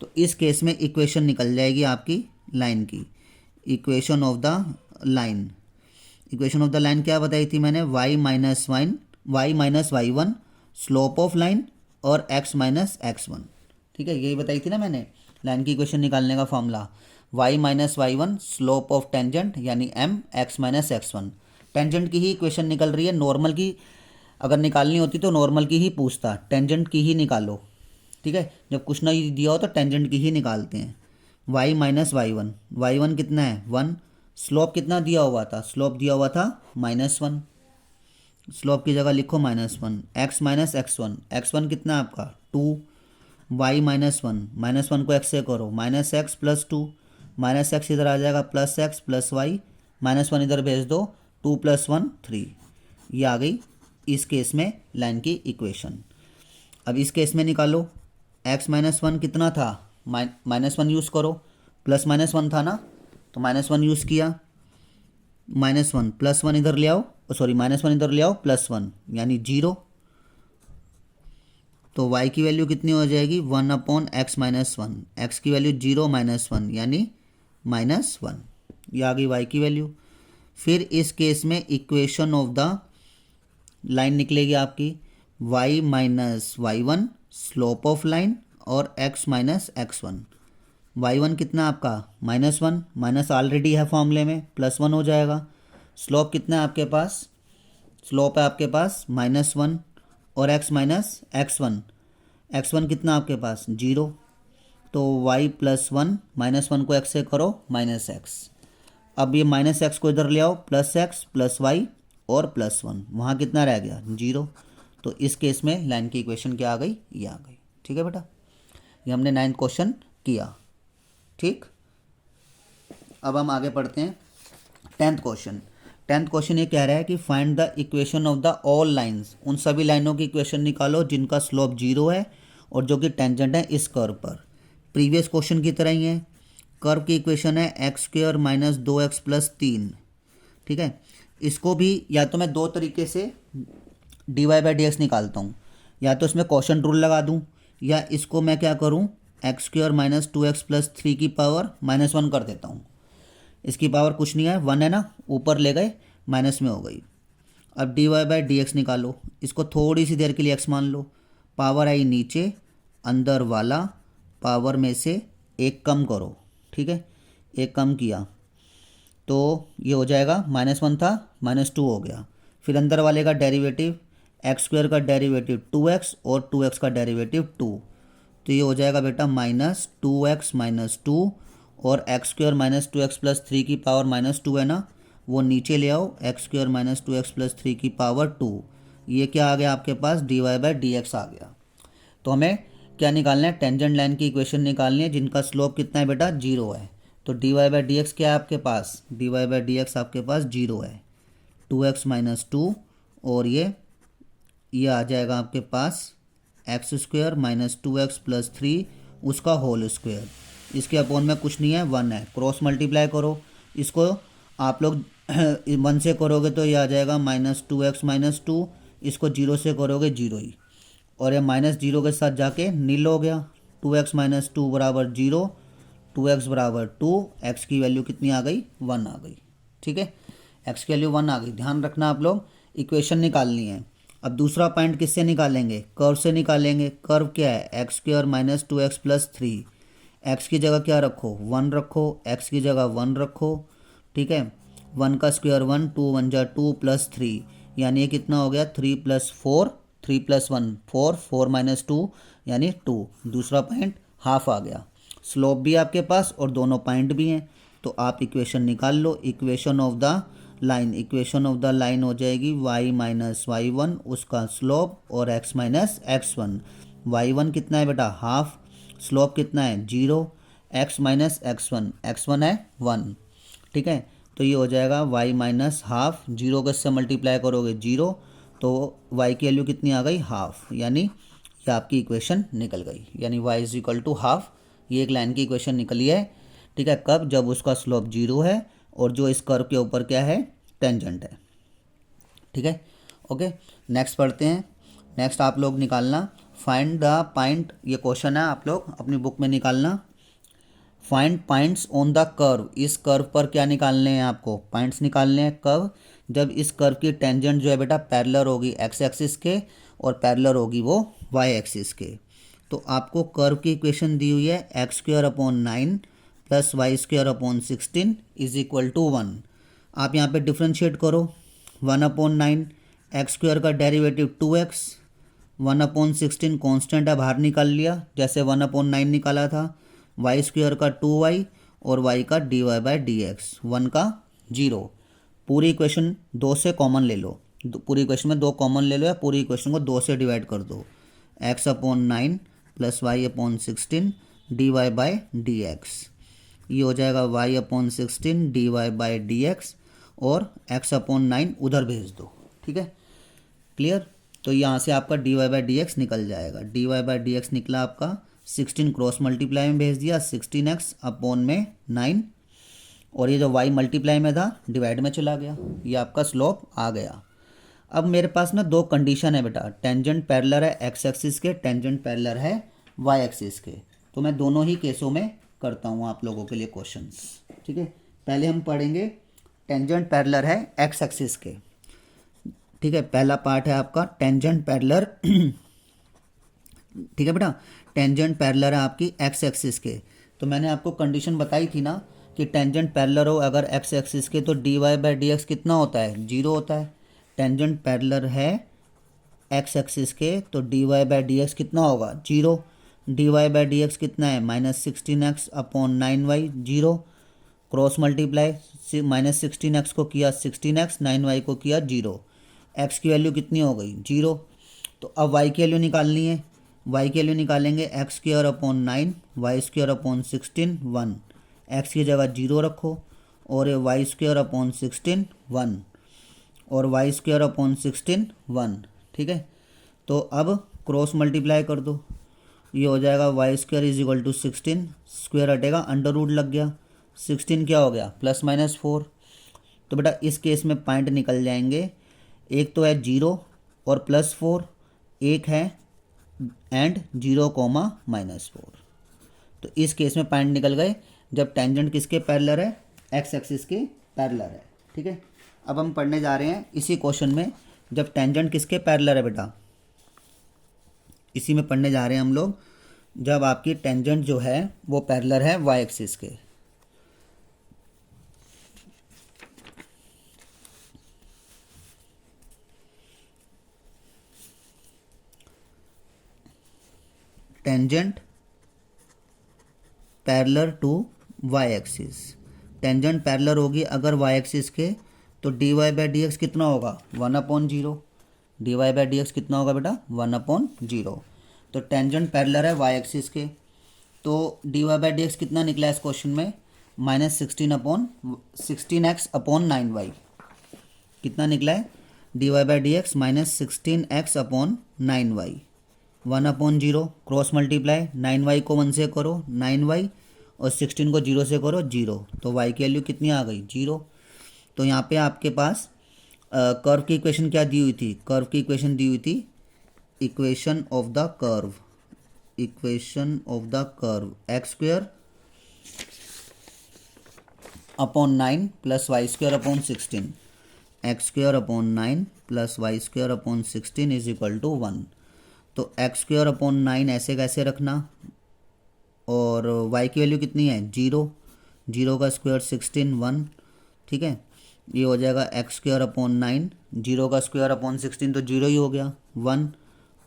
A: तो इस केस में इक्वेशन निकल जाएगी आपकी लाइन की, equation of the line. Equation of the line क्या बताई थी मैंने, y minus y1 slope of line और x माइनस x1। ठीक है, यही बताई थी ना मैंने लाइन की इक्वेशन निकालने का formula, y minus y1 slope of tangent यानी m, x minus x1। Tangent की ही इक्वेशन निकल रही है, नॉर्मल की अगर निकालनी होती तो नॉर्मल की ही पूछता, टेंजेंट की ही निकालो। ठीक है, जब कुछ ना दिया हो तो टेंजेंट की ही निकालते हैं। y माइनस y1 कितना है 1, स्लोप कितना दिया हुआ था, स्लोप दिया हुआ था -1, स्लोप की जगह लिखो -1, x माइनस x1 कितना है आपका 2, y -1 को x से करो -x प्लस 2, -x इधर आ जाएगा +x प्लस वाई, -1 इधर भेज दो, 2 + 1 3। ये आ गई इस केस में लाइन की इक्वेशन। अब इस केस में निकालो, x -1 कितना था, -1 यूज़ करो, +-1 था ना, तो -1 यूज़ किया, -1 +1 इधर ले आओ, सॉरी -1 इधर ले आओ +1 यानी 0। तो y की वैल्यू कितनी हो जाएगी 1/x - 1, x की वैल्यू 0 -1 यानी -1। ये आ गई y की वैल्यू। फिर इस केस में इक्वेशन ऑफ द लाइन निकलेगी आपकी y minus y1 slope of line और x माइनस x1। y1 कितना आपका -1, माइनस ऑलरेडी है फॉर्मूले में, +1 हो जाएगा। स्लोप कितना है आपके पास, स्लोप है आपके पास -1 और x माइनस x1 कितना आपके पास 0। तो y +1 -1 को x से करो -x। अब ये -x को इधर ले आओ, +x प्लस वाई और +1, वहाँ कितना रह गया 0। तो इस केस में लाइन की इक्वेशन क्या आ गई, ये आ गई। ठीक है बेटा, ये हमने 9th क्वेश्चन किया। ठीक, अब हम आगे पढ़ते हैं 10th क्वेश्चन। 10th क्वेश्चन ये कह रहा है कि find the equation of the all lines, उन सभी लाइनों की इक्वेशन निकालो जिनका स्लोप 0 है और जो कि टेंजेंट है इस कर्व पर। प्रीवियस क्वेश्चन की तरह ही है, कर्व की इक्वेशन है x² - 2x + 3। ठीक है, इसको भी या तो मैं दो तरीके से dy/dx निकालता हूँ, या तो इसमें क्वोशंट रूल लगा दूँ, या इसको मैं क्या करूँ x² - 2x + 3 की पावर -1 कर देता हूँ। इसकी पावर कुछ नहीं है, 1 है ना, ऊपर ले गए माइनस में हो गई। अब dy/dx निकालो, इसको थोड़ी सी देर के लिए x मान लो, पावर आई नीचे, अंदर वाला पावर में से एक कम करो। ठीक है, एक कम किया तो ये हो जाएगा -1 था -2 हो गया। फिर अंदर वाले का डेरिवेटिव, x² का डेरिवेटिव 2x और 2x का डेरिवेटिव 2, तो ये हो जाएगा बेटा -2x - 2 और x² - 2x + 3 की पावर -2 है ना, वो नीचे ले आओ, x² - 2x + 3 की पावर 2। ये क्या आ गया आपके पास dy/dx आ गया। तो हमें क्या निकालना है, टेंजेंट लाइन की इक्वेशन निकालनी है जिनका स्लोप कितना है बेटा 0 है। तो dy/dx क्या है आपके पास, dy/dx आपके पास 0 है, 2x - 2 और ये आ जाएगा आपके पास x² - 2x + 3 उसका होल स्क्वायर। इसके अपोन में कुछ नहीं है, 1 है, क्रॉस मल्टीप्लाई करो, इसको आप लोग 1 से करोगे तो ये आ जाएगा -2x - 2, इसको 0 से करोगे 0 ही, और ये -0 के साथ जाके नील हो गया। 2x - 2 = 0, 2x = 2, x की वैल्यू कितनी आ गई 1 आ गई। ठीक है, x की वैल्यू 1 आ गई। ध्यान रखना आप लोग, इक्वेशन निकालनी है। अब दूसरा पॉइंट किससे निकालेंगे, कर्व से निकालेंगे। कर्व क्या है, x² - 2x + 3, x की जगह क्या रखो 1 रखो, x की जगह 1 रखो। ठीक है, 1 का स्क्वायर 1, 2 × 1 = 2 + 3 यानी ये कितना हो गया 3 + 4, 3 + 1 4, 4 - 2 यानी 2। दूसरा पॉइंट हाफ आ गया, स्लोप भी आपके पास और दोनों पॉइंट भी हैं, तो आप इक्वेशन निकाल लो। Equation of the line, equation of the line हो जाएगी y - y1 उसका स्लोप और x - x1। y1 कितना है बेटा हाफ, स्लोप कितना है 0, x - x1 है 1। ठीक है, तो ये हो जाएगा y - हाफ, 0 के से मल्टीप्लाई करोगे 0, तो y की वैल्यू कितनी आ गई हाफ, यानी ये आपकी इक्वेशन निकल गई, यानी y = हाफ। ये एक लाइन की इक्वेशन निकली है। ठीक है, कब, जब उसका स्लोप 0 है और जो इस कर्व के ऊपर क्या है टेंजेंट है। ठीक है, ओके, नेक्स्ट पढ़ते हैं। नेक्स्ट आप लोग निकालना फाइंड द पॉइंट, ये क्वेश्चन है, आप लोग अपनी बुक में निकालना। Find points on the curve, इस कर्व पर क्या निकालने हैं आपको, पॉइंट्स निकालने हैं कब, जब इस कर्व की टेंजेंट जो है बेटा पैरेलल होगी एक्स एक्सिस के और पैरेलल होगी वो वाई एक्सिस के। तो आपको कर्व की इक्वेशन दी हुई है x square upon 9 plus y square upon 16 is equal to 1। आप यहाँ पे डिफ्रेंशिएट करो, 1/9, एक्स स्क्वायर का डेरिवेटिव 2x, 1/16 कॉन्स्टेंट है बाहर निकाल लिया जैसे 1/9 निकाला था, वाई स्क्वायर का 2y और y का dy/dx, 1 का 0। पूरी इक्वेशन 2 से कॉमन ले लो, पूरी इक्वेशन में 2 कॉमन ले लो या पूरी इक्वेशन को 2 से डिवाइड कर दो। x/9 प्लस y/16 dy/dx, ये हो जाएगा y/16 dy/dx और x/9 उधर भेज दो। ठीक है, क्लियर। तो यहाँ से आपका dy/dx निकल जाएगा, dy/dx निकला आपका 16 क्रॉस मल्टीप्लाई में भेज दिया 16x अपॉन में 9, और ये जो y मल्टीप्लाई में था डिवाइड में चला गया, ये आपका स्लोप आ गया। अब मेरे पास ना दो कंडीशन है बेटा, टेंजेंट पैरेलल है एक्स एक्सिस के, टेंजेंट पैरेलल है वाई एक्सिस के। तो मैं दोनों ही केसों में करता हूँ आप लोगों के लिए क्वेश्चंस। ठीक है, पहले हम पढ़ेंगे टेंजेंट पैरेलल है एक्स एक्सिस के। ठीक है, पहला पार्ट है आपका टेंजेंट पैरेलल ठीक है बेटा, टेंजेंट पैरेलल है आपकी एक्स एक्सिस के। तो मैंने आपको कंडीशन बताई थी ना कि टेंजेंट पैरेलल हो अगर एक्स एक्सिस के तो dy/dx कितना होता है, 0 होता है। टेंजेंट पैरेलल है एक्स एक्सिस के तो dy/dx कितना होगा, 0। dy/dx कितना है, -16x upon 9y, 0। Cross multiply, -16x को किया 16x, 9y को किया 0, x की वैल्यू कितनी हो गई, 0। तो अब y की वैल्यू निकालनी है, y की वैल्यू निकालेंगे x square upon 9 y square upon 16 1, x की जगह 0 रखो और ये वाई स्क्वायर अपॉन 16 1 और वाई स्क्वायर अपॉन 16 1। ठीक है, तो अब क्रॉस मल्टीप्लाई कर दो, ये हो जाएगा y square is equal to 16, square हटेगा अंडर रूट लग गया, 16 क्या हो गया +-4। तो बेटा इस केस में पॉइंट निकल जाएंगे, एक तो है 0 और +4, एक है एंड 0, -4। तो इस केस में पॉइंट निकल गए जब टेंजेंट किसके पैरेलल है, एक्स एक्सिस के पैरेलल है। ठीक है, अब हम पढ़ने जा रहे हैं इसी क्वेश्चन में जब टेंजेंट किसके पैरेलल है बेटा, इसी में पढ़ने जा रहे हैं हम लोग जब आपकी टेंजेंट जो है वो पैरेलल है वाई एक्सिस के। Tangent parallel to y axis, tangent parallel होगी अगर वाई एक्सिस के तो dy/dx कितना होगा, 1/0। dy/dx कितना होगा बेटा, 1/0। तो टेंजेंट पैरेलल है वाई एक्सिस के, तो dy/dx कितना निकला है इस क्वेश्चन में, -16x अपॉन 9y। कितना निकला है, dy/dx -16x upon 9y, 1/0। Cross multiply, 9y को 1 से करो 9y और 16 को 0 से करो 0, तो y की वैल्यू कितनी आ गई, 0। तो यहाँ पे आपके पास कर्व की इक्वेशन क्या दी हुई थी, कर्व की इक्वेशन दी हुई थी equation of the curve, equation of the curve x square upon 9 plus y square upon 16, x square upon 9 plus y square upon 16 is equal to 1। तो एक्स स्क्वायर अपॉन 9 ऐसे कैसे रखना, और y की वैल्यू कितनी है, 0, 0 का स्क्वायर 16 1। ठीक है, ये हो जाएगा एक्स स्क्वायर अपॉन 9, 0 का स्क्वायर अपॉन 16 तो 0 ही हो गया, 1।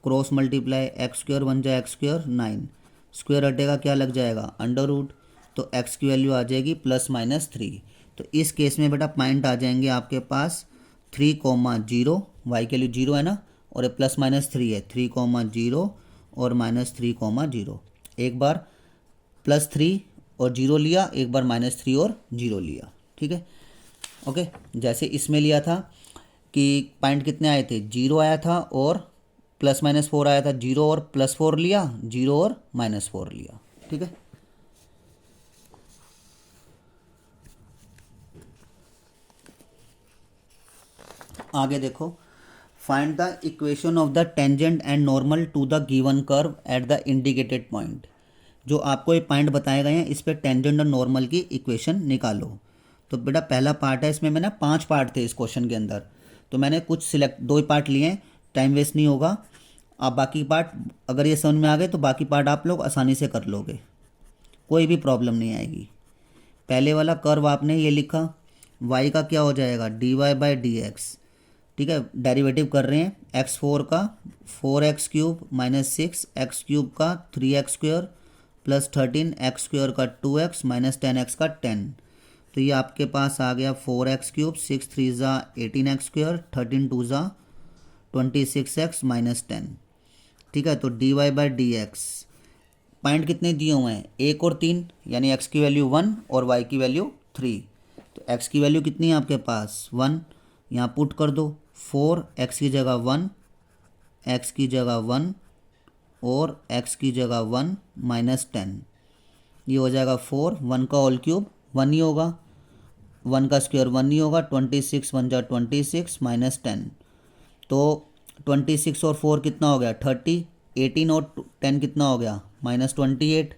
A: क्रॉस मल्टीप्लाई, एक्स स्क्वायर बन जाए एक्स स्क्वायर 9, स्क्वायर हटेगा क्या लग जाएगा अंडर रूट, तो x की वैल्यू आ जाएगी +-3। तो इस केस में बेटा पॉइंट आ जाएंगे आपके पास 3, 0, y की वैल्यू 0 है ना, और ये +-3 है, 3, 0 और -3, 0। एक बार +3 और 0 लिया, एक बार -3 और 0 लिया। ठीक है, ओके। जैसे इसमें लिया था कि पॉइंट कितने आए थे, 0 आया था और +-4 आया था, 0 और +4 लिया, 0 और -4 लिया। ठीक है, आगे देखो, find the equation of the tangent and normal to the given curve at the indicated point. जो आपको ये पॉइंट बताए गए हैं इस पे टेंजेंट और नॉर्मल की इक्वेशन निकालो। तो बेटा पहला पार्ट है, इसमें मैंने 5 पार्ट थे इस क्वेश्चन के अंदर, तो मैंने कुछ सिलेक्ट 2 ही पार्ट लिए हैं, टाइम वेस्ट नहीं होगा। आप बाकी पार्ट अगर ये समझ में आ गए तो बाकी पार्ट आप लोग आसानी से कर लोगे, कोई भी प्रॉब्लम नहीं आएगी। पहले वाला कर्व आपने ये लिखा, y का क्या हो जाएगा dy/dx, ठीक है, डेरिवेटिव कर रहे हैं x4 का 4x³ माइनस 6x³ का 3x² प्लस 13x² का 2x माइनस 10x का 10। तो ये आपके पास आ गया 4x³ 6 3 ज़ा 18x², 13 2 ज़ा 26x माइनस 10, ठीक है। तो dy/dx पॉइंट कितने दिए हुए हैं 1 और 3, यानी x की वैल्यू 1 और y की वैल्यू 3। तो x की वैल्यू कितनी है आपके पास 1, यहाँ पुट कर दो 4, x की जगह 1, x की जगह 1 और x की जगह 1 माइनस 10, ये हो जाएगा 4, 1 का होल क्यूब 1 ही होगा, 1 का स्क्वायर 1 ही होगा, 26 1 जा 26 माइनस 10। तो 26 और 4 कितना हो गया 30, 18 और 10 कितना हो गया माइनस 28,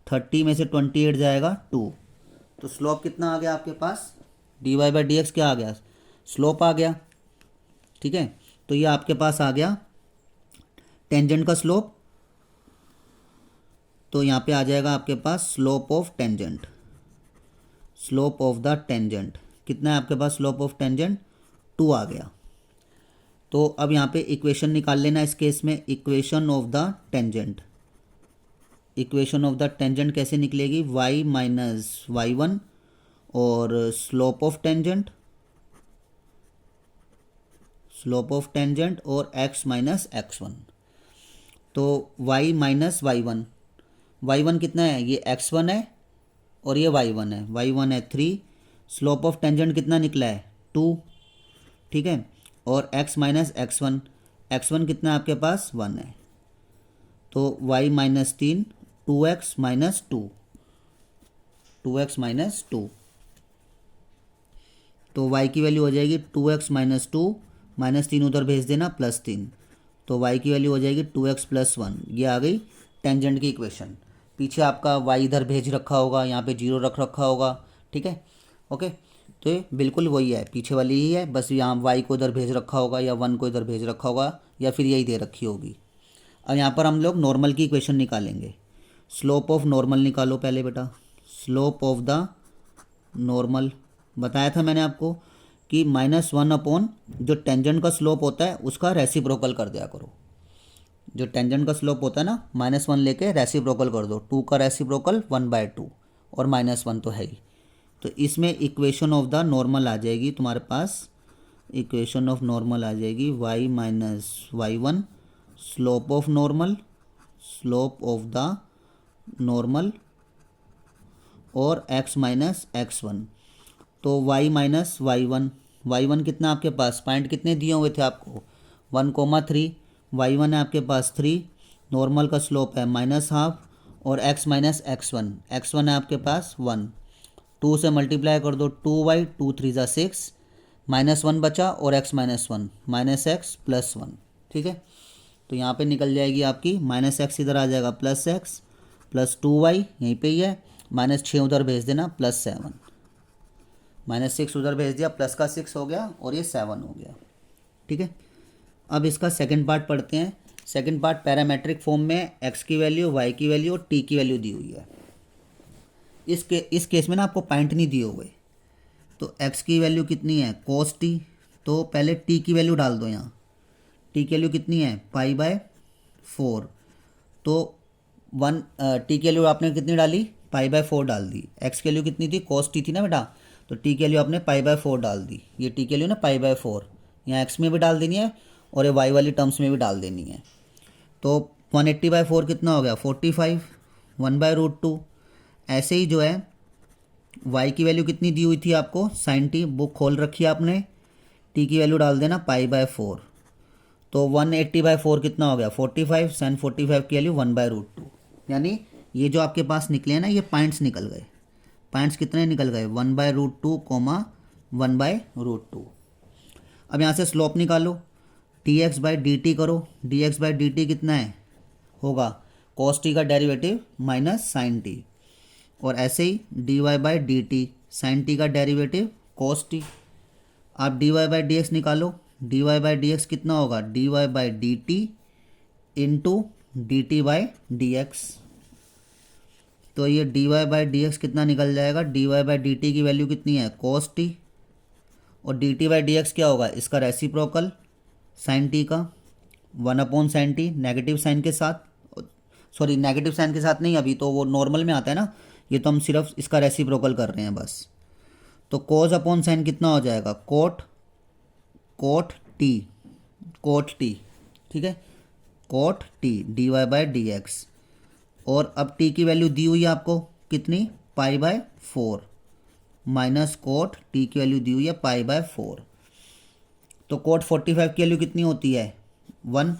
A: 30 में से 28 जाएगा 2। तो स्लोप कितना आ गया आपके पास dy/dx क्या आ गया, स्लोप आ गया, ठीक है। तो ये आपके पास आ गया टेंजेंट का स्लोप। तो यहाँ पे आ जाएगा आपके पास slope of tangent, slope of the tangent कितना है आपके पास, स्लोप ऑफ टेंजेंट 2 आ गया। तो अब यहाँ पे इक्वेशन निकाल लेना इस केस में, equation of the tangent. Equation of the tangent कैसे निकलेगी, y माइनस y1 और slope of tangent, slope of tangent और x माइनस x1। तो y माइनस y1, y1 कितना है ये x1 है और ये y1 है, y1 है 3, स्लोप ऑफ टेंजेंट कितना निकला है 2, ठीक है। और x माइनस x1, x1 कितना आपके पास 1 है, तो y minus 3 2x minus 2, 2x minus 2। तो y की वैल्यू हो जाएगी 2x माइनस 2, माइनस 3 उधर भेज देना प्लस 3, तो y की वैल्यू हो जाएगी 2x प्लस 1। ये आ गई टेंजेंट की इक्वेशन। पीछे आपका y इधर भेज रखा होगा, यहाँ पे 0 रख रखा होगा, ठीक है, ओके। तो ये बिल्कुल वही है, पीछे वाली ही है, बस यहाँ y को इधर भेज रखा होगा या 1 को इधर भेज रखा होगा या फिर यही दे रखी होगी। अब यहाँ पर हम लोग नॉर्मल की इक्वेशन निकालेंगे। स्लोप ऑफ नॉर्मल निकालो पहले बेटा, स्लोप ऑफ द नॉर्मल बताया था मैंने आपको कि -1 अपॉन जो टेंजेंट का स्लोप होता है उसका रेसिप्रोकल कर दिया करो। जो टेंजेंट का स्लोप होता है ना -1 लेके रेसिप्रोकल कर दो, 2 का रेसिप्रोकल 1/2 और -1 तो है ही। तो इसमें इक्वेशन ऑफ द नॉर्मल आ जाएगी तुम्हारे पास, इक्वेशन ऑफ नॉर्मल आ जाएगी y minus y1 slope of normal, slope of the normal और x माइनस x1। तो y माइनस y1, y1 कितना आपके पास, पॉइंट कितने दिए हुए थे आपको 1,3, y1 है आपके पास 3, नॉर्मल का स्लोप है -½ और x माइनस x1, x1 है आपके पास 1, 2 से मल्टीप्लाई कर दो 2y, 2 3 ज़ा 6, -1 बचा और x minus 1 minus x plus 1, ठीक है। तो यहाँ पे निकल जाएगी आपकी -x इधर आ जाएगा +x प्लस 2y यहीं पे ही है, -6 उधर भेज देना +7, -6 उधर भेज दिया, प्लस का 6 हो गया और ये 7 हो गया, ठीक है। अब इसका सेकंड पार्ट पढ़ते हैं। सेकंड पार्ट पैरामेट्रिक फॉर्म में x की वैल्यू, y की वैल्यू और t की वैल्यू दी हुई है। इस केस में ना आपको पॉइंट नहीं दिए हुए, तो x की वैल्यू कितनी है cos t, तो पहले t की वैल्यू डाल दो यहाँ, t की वैल्यू कितनी है π/4, तो t की वैल्यू आपने कितनी डाली π/4 डाल दी, x की वैल्यू कितनी थी cos t थी ना बेटा, तो t की वैल्यू आपने π/4 डाल दी, ये t की वैल्यू ना π/4 यहाँ x में भी डाल देनी है और ये y वाली टर्म्स में भी डाल देनी है। तो 180/4 कितना हो गया 45, 1/√2। ऐसे ही जो है y की वैल्यू कितनी दी हुई थी आपको sin t, बुक खोल रखी है आपने, t की वैल्यू डाल देना π/4, तो 180/4 कितना हो गया 45, sin 45 की वैल्यू 1/√2। यानी ये जो आपके पास निकले हैं ना ये पॉइंट्स निकल गए, पॉइंट्स कितने निकल गए 1/√2, 1/√2। अब यहाँ से स्लोप निकालो, d x by d t करो, d x by d t कितना है, होगा कॉस टी का डेरिवेटिव माइनस साइन टी, और ऐसे ही d Y by d t, sine t का डेरिवेटिव कॉस टी। आप d Y by D x निकालो, d Y by D x कितना होगा, d Y by d t into d t by D x. तो ये d Y by D x कितना निकल जाएगा, d Y by d t की value कितनी है, कॉस टी, और d t by D x क्या होगा, इसका रेसिप्रोकल साइन टी का, 1/sin टी नेगेटिव साइन के साथ, सॉरी नेगेटिव साइन के साथ नहीं, अभी तो वो नॉर्मल में आता है ना, ये तो हम सिर्फ इसका रेसिप्रोकल कर रहे हैं बस। तो कॉज अपॉन साइन कितना हो जाएगा, कोट टी, ठीक है, cot t d Y by D x. और अब टी की वैल्यू दी हुई है आपको कितनी, π/4, माइनस कोट टी की वैल्यू दी हुई है π/4। तो कोट 45 की वैल्यू कितनी होती है, 1,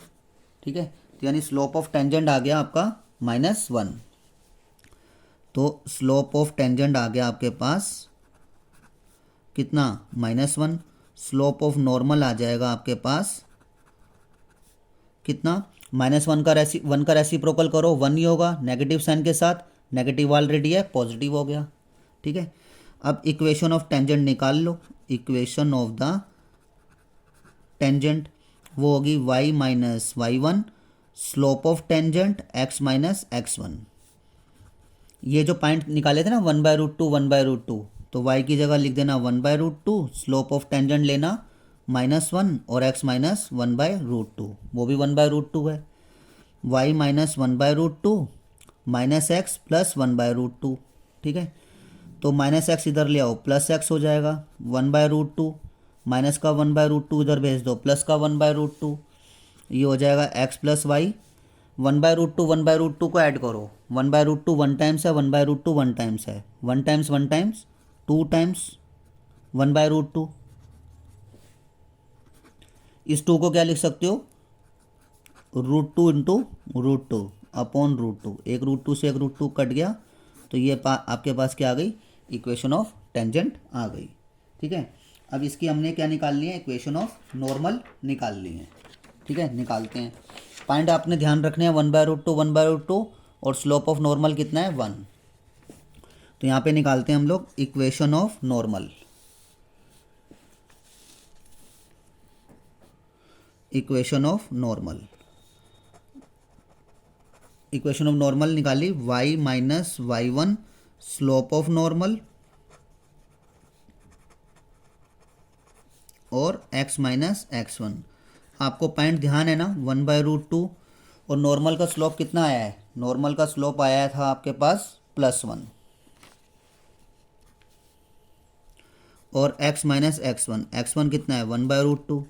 A: ठीक है। तो यानी स्लोप ऑफ टेंजेंट आ गया आपका -1। तो स्लोप ऑफ टेंजेंट आ गया आपके पास कितना, -1। स्लोप ऑफ नॉर्मल आ जाएगा आपके पास कितना, -1 का रेसिप्रोकल करो 1 ही होगा, नेगेटिव साइन के साथ, नेगेटिव ऑलरेडी है, पॉजिटिव हो गया, ठीक है। अब इक्वेशन ऑफ टेंजेंट निकाल लो, इक्वेशन ऑफ द टेंजेंट वो होगी y minus y1 slope of tangent x minus x1। ये जो पॉइंट निकाले थे ना 1/√2 1/√2, तो y की जगह लिख देना 1/√2, स्लोप ऑफ टेंजेंट लेना -1 और x माइनस 1/√2, वो भी 1/√2 है, y minus 1/√2 minus x plus 1/√2, ठीक है। तो माइनस एक्स इधर ले आओ, प्लस एक्स हो जाएगा, 1/√2 माइनस का 1/√2 इधर भेज दो, प्लस का 1/√2, ये हो जाएगा x प्लस वाई। 1/√2 को ऐड करो, 1/√2 1 टाइम्स है, 1/√2 1 टाइम्स है, 1 टाइम्स 1 टाइम्स 2 टाइम्स 1/√2। इस 2 को क्या लिख सकते हो, √2 इंटू √2 अपॉन √2, एक √2 से एक √2 कट गया, तो ये आपके पास क्या आ गई, इक्वेशन ऑफ टेंजेंट आ गई, ठीक है। अब इसकी हमने क्या निकालनी है, इक्वेशन ऑफ नॉर्मल निकालनी है, ठीक है। निकालते हैं, पॉइंट आपने ध्यान रखने हैं 1/√2 1/√2 और स्लोप ऑफ नॉर्मल कितना है 1। तो यहाँ पे निकालते हैं हम लोग equation of normal. Equation of normal, equation of normal निकाली, y minus y1 slope of normal और x माइनस x1। आपको पॉइंट ध्यान है ना 1/√2, और नॉर्मल का स्लोप कितना आया है, नॉर्मल का स्लोप आया था आपके पास +1, और x माइनस x1 कितना है 1/√2,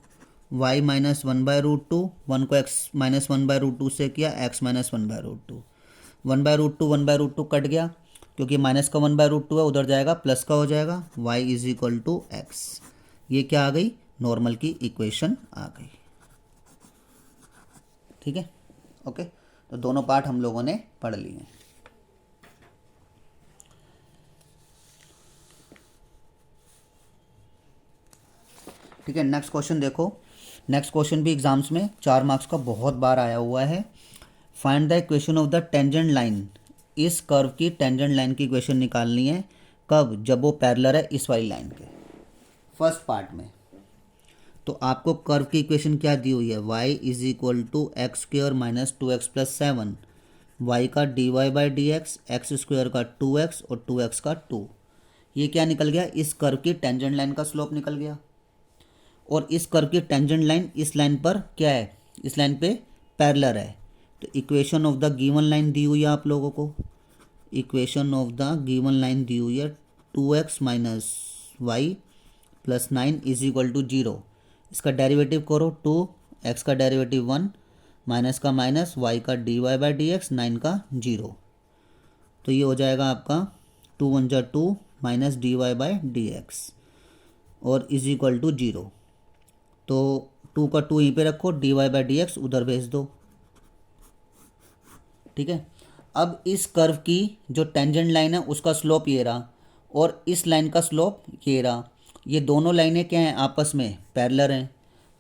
A: y माइनस 1/√2, 1 को x माइनस 1/√2 से किया, x माइनस 1/√2, 1/√2 कट गया, क्योंकि माइनस का 1/√2 है, उधर जाएगा प्लस का हो जाएगा, y is equal to x। ये क्या आ गई, नॉर्मल की इक्वेशन आ गई, ठीक है, ओके। तो दोनों पार्ट हम लोगों ने पढ़ लिए हैं। ठीक है, नेक्स्ट क्वेश्चन देखो, नेक्स्ट क्वेश्चन भी एग्जाम्स में 4 मार्क्स का बहुत बार आया हुआ है। Find the equation of the tangent line, इस कर्व की टेंजेंट लाइन की इक्वेशन निकालनी है, कब, जब वो पैरेलल है इस वाली लाइन के, फर्स्ट पार्ट में। तो आपको कर्व की इक्वेशन क्या दी हुई है, y is equal to x square minus 2x plus 7, y का d Y by D x, x square का 2x और 2x का 2। ये क्या निकल गया, इस कर्व की टेंजेंट लाइन का स्लोप निकल गया। और इस कर्व की टेंजेंट लाइन इस लाइन पर क्या है, इस लाइन पे पैरेलल है। तो equation of the given line दी हुई है आप लोगों को, equation of the given line दी हुई है 2x minus y plus 9 is equal to 0। इसका डेरिवेटिव करो, 2x का डेरिवेटिव 1, माइनस का माइनस, y का d Y by D x, 9 का 0। तो ये हो जाएगा आपका 2 1 जा 2 minus d Y by D x और इज इक्वल टू 0। तो 2 का 2 यहीं पे रखो, d Y by D x उधर भेज दो, ठीक है। अब इस कर्व की जो टेंजेंट लाइन है उसका स्लोप ये रहा, और इस लाइन का स्लोप ये रहा। ये दोनों लाइनें क्या हैं, आपस में पैरेलल हैं।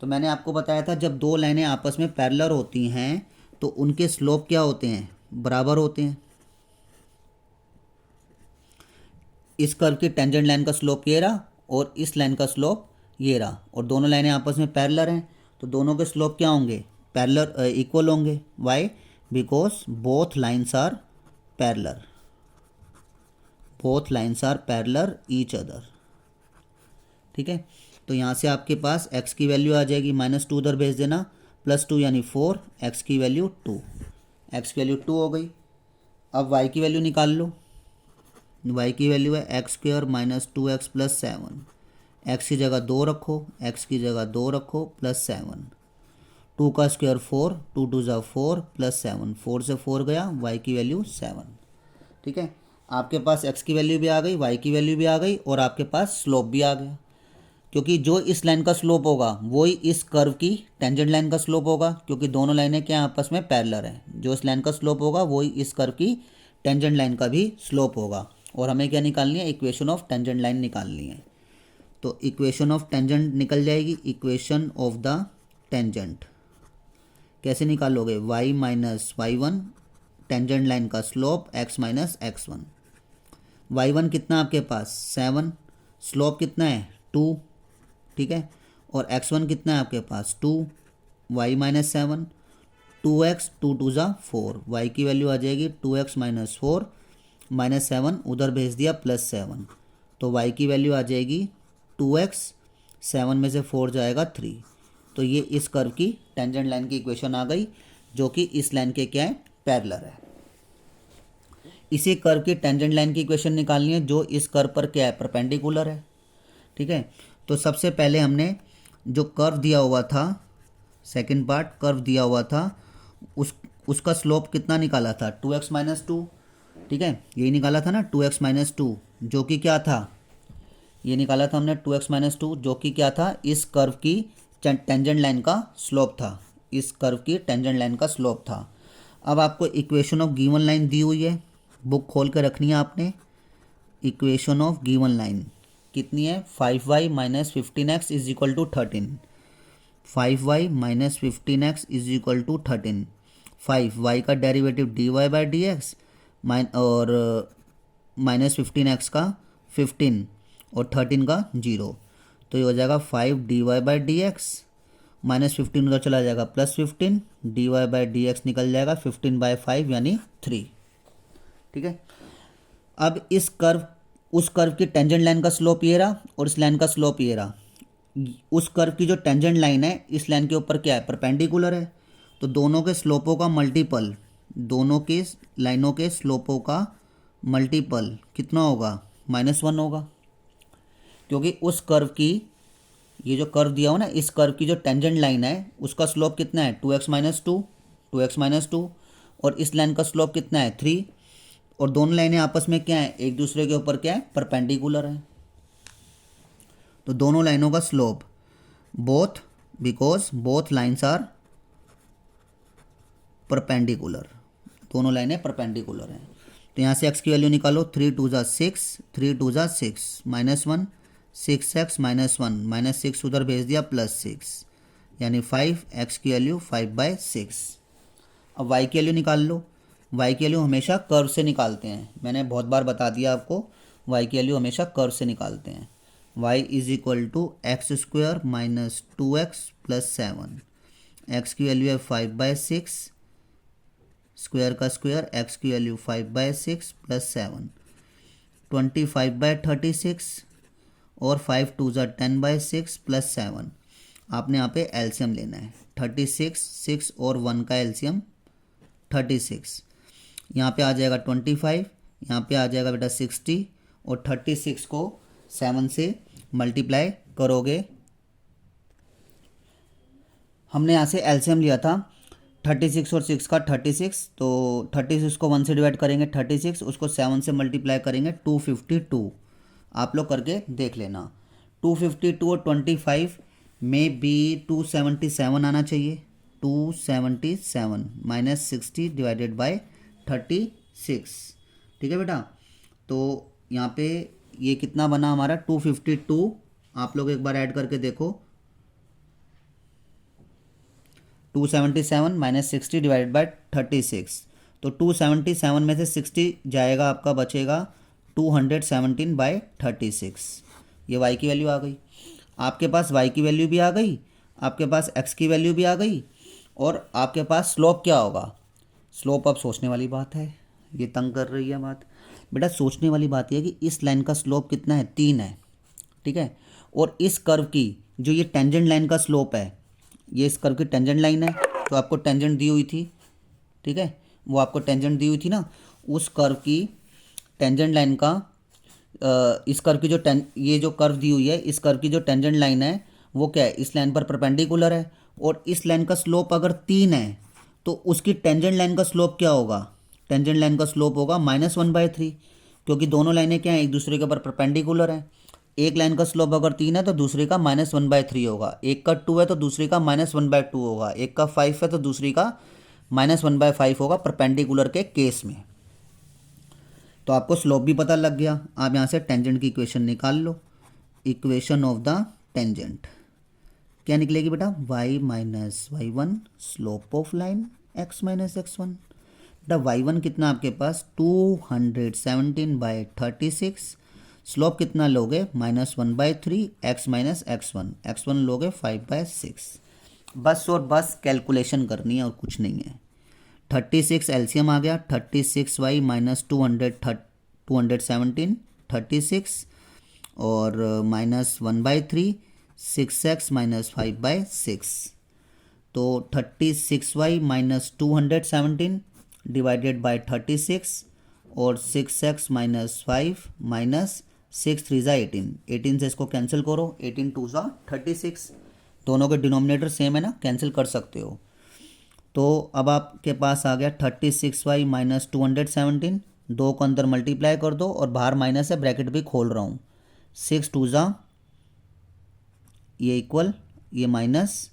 A: तो मैंने आपको बताया था जब दो लाइनें आपस में पैरेलल होती हैं तो उनके स्लोप क्या होते हैं, बराबर होते हैं। इस कर्व की टेंजेंट लाइन का स्लोप ये रहा और इस लाइन का स्लोप ये रहा, और दोनों लाइनें आपस में पैरेलल हैं तो दोनों के स्लोप क्या होंगे, पैरेलल इक्वल होंगे। Why? Because both lines are parallel, both lines are parallel each other. ठीक है, तो यहाँ से आपके पास x की वैल्यू आ जाएगी, -2 उधर भेज देना, +2 यानी 4, x की वैल्यू 2, x की वैल्यू 2 हो गई। अब y की वैल्यू निकाल लो, y की वैल्यू है x² - 2x + 7, x की जगह 2 रखो, x की जगह 2 रखो, +7, 2 का स्क्वायर 4, 2 2 ज़ा 4 +7, 4 से 4 गया, y की वैल्यू 7। ठीक है, आपके पास x की वैल्यू भी आ गई, y की वैल्यू भी आ गई, और आपके पास स्लोप भी आ गया, क्योंकि जो इस लाइन का स्लोप होगा वही इस कर्व की टेंजेंट लाइन का स्लोप होगा, क्योंकि दोनों लाइनें क्या आपस में पैरेलल हैं। जो इस लाइन का स्लोप होगा वही इस कर्व की टेंजेंट लाइन का भी स्लोप होगा। और हमें क्या निकालनी है, इक्वेशन ऑफ टेंजेंट लाइन निकालनी है। तो इक्वेशन ऑफ टेंजेंट निकल जाएगी, इक्वेशन ऑफ द टेंजेंट कैसे निकालोगे, y - y1 टेंजेंट लाइन का स्लोप x - x1। y1 कितना आपके पास 7, स्लोप कितना है 2, ठीक है, और x1 कितना है आपके पास 2, y - 7, 2x, 2 2 ज़ा 4, y की वैल्यू आ जाएगी 2x - 4 -7 उधर भेज दिया +7, तो y की वैल्यू आ जाएगी 2x, 7 में से 4 जाएगा 3। तो ये इस कर्व की टेंजेंट लाइन की इक्वेशन आ गई, जो कि इस लाइन के क्या है, पैरेलल है। इसी कर्व की टेंजेंट लाइन की इक्वेशन निकालनी है जो इस कर्व पर क्या है, परपेंडिकुलर है। ठीक है, तो सबसे पहले हमने जो कर्व दिया हुआ था, सेकंड पार्ट कर्व दिया हुआ था, उसका स्लोप कितना निकाला था, 2x - 2। ठीक है, यही निकाला था ना, 2x - 2, जो कि क्या था, ये निकाला था हमने 2x - 2, जो कि क्या था, इस कर्व की टेंजेंट लाइन का स्लोप था, इस कर्व की टेंजेंट लाइन का स्लोप था। अब आपको इक्वेशन ऑफ गिवन लाइन दी हुई है, बुक खोल कर रखनी है आपने। इक्वेशन ऑफ गिवन लाइन कितनी है, 5y - 15x = 13, 5y - 15x = 13, 5y का डेरिवेटिव dy/dx और -15x का 15 और 13 का 0, तो ये हो जाएगा 5 dy/dx, -15 उधर चला जाएगा +15, dy/dx निकल जाएगा 15/5 यानी 3। ठीक है, अब इस कर्व, उस कर्व की टेंजेंट लाइन का स्लोप ये रहा और इस लाइन का स्लोप ये रहा। उस कर्व की जो टेंजेंट लाइन है इस लाइन के ऊपर क्या है, परपेंडिकुलर है, तो दोनों के स्लोपों का मल्टीपल, दोनों के लाइनों के स्लोपों का मल्टीपल कितना होगा, -1 होगा, क्योंकि उस कर्व की, ये जो कर्व दिया हो ना, इस कर्व की जो टेंजेंट लाइन है उसका स्लोप कितना है, 2x - 2, 2x - 2, और इस लाइन का स्लोप कितना है 3, और दोनों लाइनें आपस में क्या है, एक दूसरे के ऊपर क्या है, परपेंडिकुलर है। तो दोनों लाइनों का slope both, because both lines are perpendicular, दोनों लाइनें परपेंडिकुलर हैं। तो यहाँ से x की वैल्यू निकालो, 3 2 ज़ा 6, 3 2 ज़ा 6, -1, 6x - 1, -6 उधर भेज दिया +6 यानी 5, x की वैल्यू 5/6। अब y की वैल्यू निकाल लो, y की वैल्यू हमेशा कर्व से निकालते हैं, मैंने बहुत बार बता दिया आपको, y की वैल्यू हमेशा कर्व से निकालते हैं। y = x² - 2x + 7, x की वैल्यू है 5/6, स्क्वायर का स्क्वायर, x की वैल्यू 5/6 + 7, 25/36, और 5 2 ज़ा 10/6 + 7। आपने यहाँ पे एलसीएम लेना है, 36, 6 और 1 का एलसीएम 36, यहाँ पे आ जाएगा 25, यहाँ पे आ जाएगा बेटा 60, और 36 को 7 से मल्टीप्लाई करोगे। हमने यहाँ से एलसीएम लिया था 36 और 6 का 36, तो 36 को 1 से डिवाइड करेंगे 36, उसको 7 से मल्टीप्लाई करेंगे 252। आप लोग करके देख लेना, 252 और 25 में भी 277 आना चाहिए, 277 -60 / 36। ठीक है बेटा, तो यहाँ पे ये कितना बना हमारा 252, आप लोग एक बार ऐड करके देखो, 277 माइनस 60 डिवाइडेड बाय 36, तो 277 में से 60 जाएगा, आपका बचेगा 217/36। ये y की वैल्यू आ गई। आपके पास y की वैल्यू भी आ गई, आपके पास x की वैल्यू भी आ गई, और आपके पास स्लोप क्या होगा। स्लोप अब सोचने वाली बात है, ये तंग कर रही है बात। बेटा सोचने वाली बात यह है कि इस लाइन का स्लोप कितना है, 3 है, ठीक है। और इस कर्व की जो ये टेंजेंट लाइन का स्लोप है, ये इस कर्व की टेंजेंट लाइन है, तो आपको टेंजेंट दी हुई थी, ठीक है, वो आपको टेंजेंट दी हुई थी ना, उस कर्व की टेंजेंट लाइन का इस कर्व की जो ये जो कर्व दी हुई है, इस कर्व की जो टेंजेंट लाइन है वो क्या है, इस लाइन पर परपेंडिकुलर है, और इस लाइन का स्लोप अगर 3 है तो उसकी टेंजेंट लाइन का स्लोप क्या होगा, टेंजेंट लाइन का स्लोप होगा -1/3, क्योंकि दोनों लाइनें क्या हैं, एक दूसरे के ऊपर परपेंडिकुलर हैं। एक लाइन का स्लोप अगर 3 है तो दूसरे का -1/3 होगा, एक का 2 है तो दूसरे का -1/2 होगा, एक का 5 है तो दूसरी का -1/5 होगा परपेंडिकुलर के केस में। तो आपको स्लोप भी पता लग गया। आप यहाँ से टेंजेंट की इक्वेशन निकाल लो। इक्वेशन ऑफ द टेंजेंट क्या निकलेगी बेटा, y minus y1 slope of line x minus x1। बेटा y1 कितना आपके पास 217/36, स्लोप कितना लोगे -1/3, x माइनस x1, x1 लोगे 5/6। बस और बस कैलकुलेशन करनी है और कुछ नहीं है। 36 एलसीएम आ गया, 36y माइनस 217 36 और -1/3, 6x माइनस 5/6, तो 36y माइनस 217 डिवाइडेड बाय 36 और 6x माइनस 5 माइनस 6 3 ज़ा 18, 18 से इसको कैंसिल करो, 18 2 ज़ा 36, दोनों के डिनोमिनेटर सेम है ना, कैंसिल कर सकते हो। तो अब आपके पास आ गया 36y माइनस 217, दो को अंदर मल्टीप्लाई कर दो और बाहर माइनस है, ब्रैकेट भी खोल रहा हूँ, 6 2 ज़ा ये इक्वल ये माइनस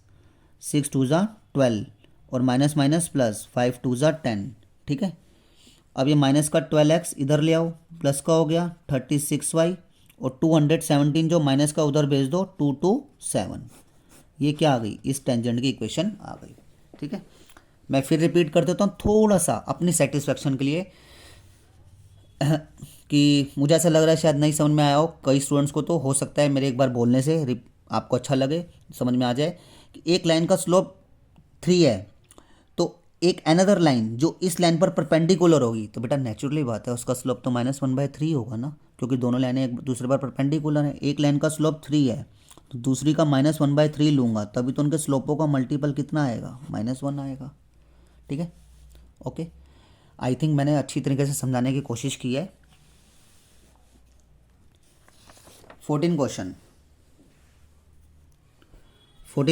A: 6 2 ज़ा 12 और माइनस माइनस प्लस 5 2 ज़ा 10, ठीक है। अब ये माइनस का 12x इधर ले आओ, प्लस का हो गया 36y और 217 जो माइनस का उधर भेज दो 227, ये क्या आ गई, इस टेंजेंट की इक्वेशन आ गई, ठीक है। मैं फिर रिपीट कर देता हूँ थोड़ा सा अपनी सेटिस्फेक्शन के लिए कि मुझे ऐसा लग रहा है शायद नहीं समझ में आया हो, कई स्टूडेंट्स को तो हो सकता है मेरे एक बार बोलने से आपको अच्छा लगे, समझ में आ जाए कि एक लाइन का स्लोप 3 है, तो एक अनदर लाइन जो इस लाइन पर परपेंडिकुलर होगी, तो बेटा नेचुरली बात है उसका स्लोप तो -1/3 होगा ना, क्योंकि दोनों लाइनें एक दूसरे पर परपेंडिकुलर हैं। एक लाइन का स्लोप 3 है तो दूसरी का -1/3 लूँगा, तभी तो उनके स्लोपों का मल्टीपल कितना आएगा, -1 आएगा, ठीक है। ओके, आई थिंक मैंने अच्छी तरीके से समझाने की कोशिश की है। 14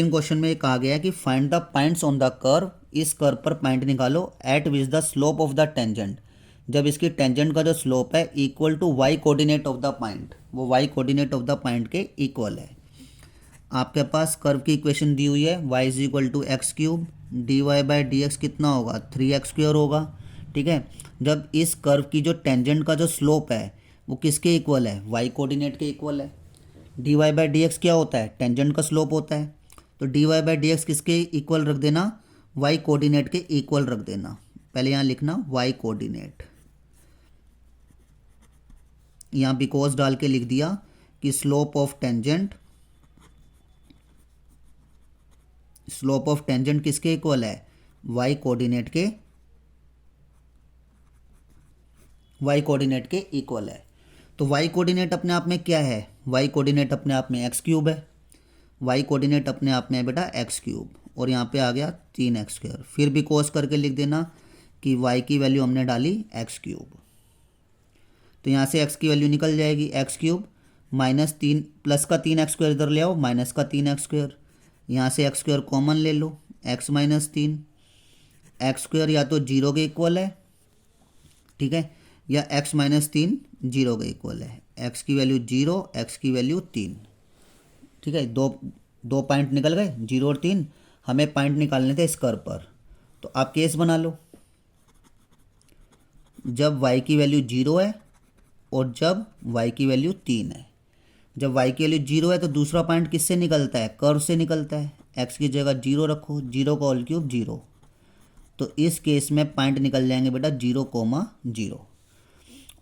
A: क्वेश्चन में कहा गया है कि find the points on the curve, इस कर्व पर पॉइंट निकालो at which the slope of the tangent, जब इसकी टेंजेंट का जो स्लोप है equal to y coordinate of the point, वो y coordinate of the point के इक्वल है। आपके पास कर्व की इक्वेशन दी हुई है y is equal to x cube, d Y by D x कितना होगा 3x² होगा, ठीक है। जब इस कर्व की जो टेंजेंट का जो स्लोप है वो किसके इक्वल है, y कोऑर्डिनेट के इक्वल है। D Y by D x क्या होता है, टेंजेंट का स्लोप होता है, तो D Y by D x किसके इक्वल रख देना, y कोऑर्डिनेट के इक्वल रख देना। पहले यहाँ लिखना y कोऑर्डिनेट, यहाँ बिकॉज डाल के लिख दिया कि स्लोप ऑफ टेंजेंट किसके इक्वल है, y कोऑर्डिनेट के इक्वल है। तो y कोऑर्डिनेट अपने आप में क्या है, y कोऑर्डिनेट अपने आप में x³ है, y कोऑर्डिनेट अपने आप में है बेटा x³ और यहाँ पे आ गया 3x², फिर भी कोस करके लिख देना कि y की वैल्यू हमने डाली x³, तो यहाँ से x की वैल्यू निकल जाएगी x³ माइनस 3 प्लस का 3x² इधर ले आओ, माइनस का 3x², यहाँ से x² कॉमन ले लो, x माइनस 3, x² या तो 0 के इक्वल है, ठीक है, या x माइनस 3 0 के इक्वल है, x की वैल्यू 0, x की वैल्यू 3, ठीक है। दो पॉइंट निकल गए 0 और 3, हमें पॉइंट निकालने थे इस कर्व पर, तो आप केस बना लो जब y की वैल्यू 0 है और जब y की वैल्यू 3 है। जब y की वैल्यू 0 है तो दूसरा पॉइंट किससे निकलता है, कर्व से निकलता है, एक्स की जगह 0 रखो, 0 का होल क्यूब 0। तो इस केस में पॉइंट निकल जाएंगे बेटा 0,0।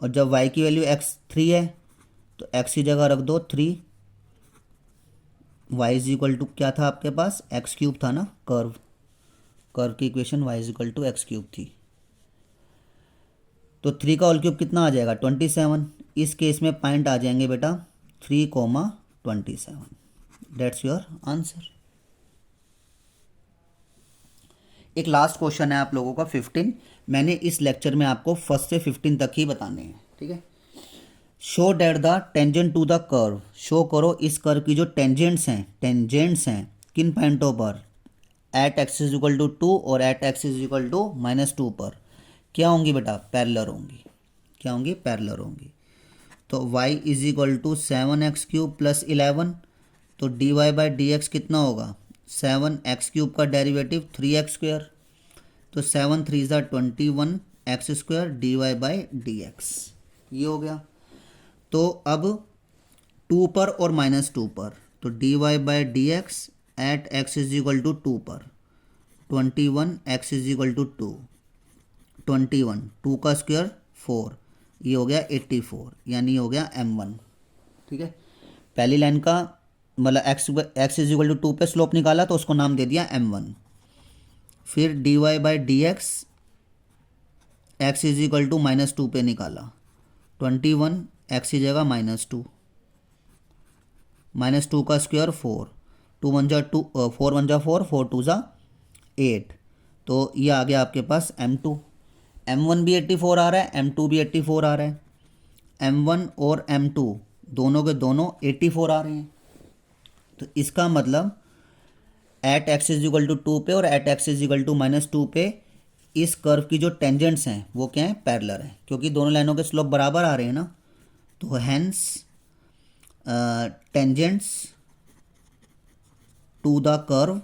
A: और जब वाई की वैल्यू x3 है तो x की जगह रख दो 3। y इज इक्वल टू क्या था आपके पास, एक्स क्यूब था ना, कर्व की equation y is equal to x cube थी। तो 3 का होल क्यूब कितना आ जाएगा 27। इस केस में पॉइंट आ जाएंगे बेटा 3,27। That's your answer. एक लास्ट क्वेश्चन है आप लोगों का 15। मैंने इस लेक्चर में आपको फर्स्ट से 15 तक ही बताने हैं, ठीक है। Show that the tangent to the curve, show करो इस कर्व की जो टेंजेंट्स हैं किन पॉइंटों पर, at x is equal to 2 और at x is equal to -2 पर क्या होंगी बेटा, पैरेलल होंगी। क्या होंगी, पैरेलल होंगी। तो y is equal to 7x³ plus 11। तो dy/dx कितना होगा, 7x³ का डेरिवेटिव 3x²। तो 7 3 ज़ा 21 x² dy/dx, ये हो गया। तो अब 2 पर और -2 पर, तो dy/dx at x is equal to 2 पर 21 x इज इक्वल टू 2, 21 2 का स्क्वायर 4, ये हो गया 84, यानी हो गया m1। ठीक है, पहली लाइन का मतलब x इज इक्वल टू 2 पे स्लोप निकाला तो उसको नाम दे दिया m1। फिर dy/dx x is equal to -2 पे निकाला, 21 x की जगह -2, -2 का स्क्वायर 4, 2 1 जा 2, 4 1 जा 4, 4 2 जा 8। तो ये आ गया आपके पास m2। m1 भी 84 आ रहा है, m2 भी 84 आ रहा है। m1 और m2 दोनों के दोनों 84 आ रहे हैं। तो इसका मतलब at x is equal to 2 पे और at x is equal to -2 पे इस कर्व की जो टेंजेंट्स हैं वो क्या है, पैरेलल हैं, क्योंकि दोनों लाइनों के स्लोप बराबर आ रहे हैं ना। तो hence tangents to the curve,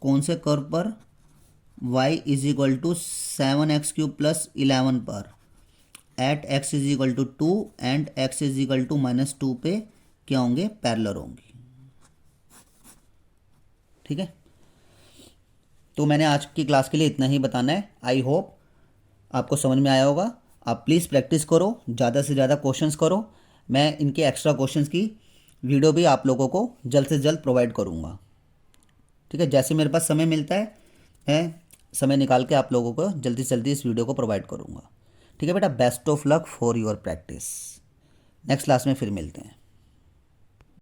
A: कौन से कर्व पर, y is equal to 7x³ plus 11 पर at x is equal to 2 and x is equal to -2 पे क्या होंगे, पैरेलल होंगी। ठीक है, तो मैंने आज की क्लास के लिए इतना ही बताना है। आई होप आपको समझ में आया होगा। आप प्लीज़ प्रैक्टिस करो, ज़्यादा से ज़्यादा क्वेश्चंस करो। मैं इनके एक्स्ट्रा क्वेश्चंस की वीडियो भी आप लोगों को जल्द से जल्द प्रोवाइड करूँगा। ठीक है, जैसे मेरे पास समय मिलता है मैं समय निकाल के आप लोगों को जल्दी से जल्दी इस वीडियो को प्रोवाइड करूँगा। ठीक है बेटा, best of luck for your practice. Next class में फिर मिलते हैं।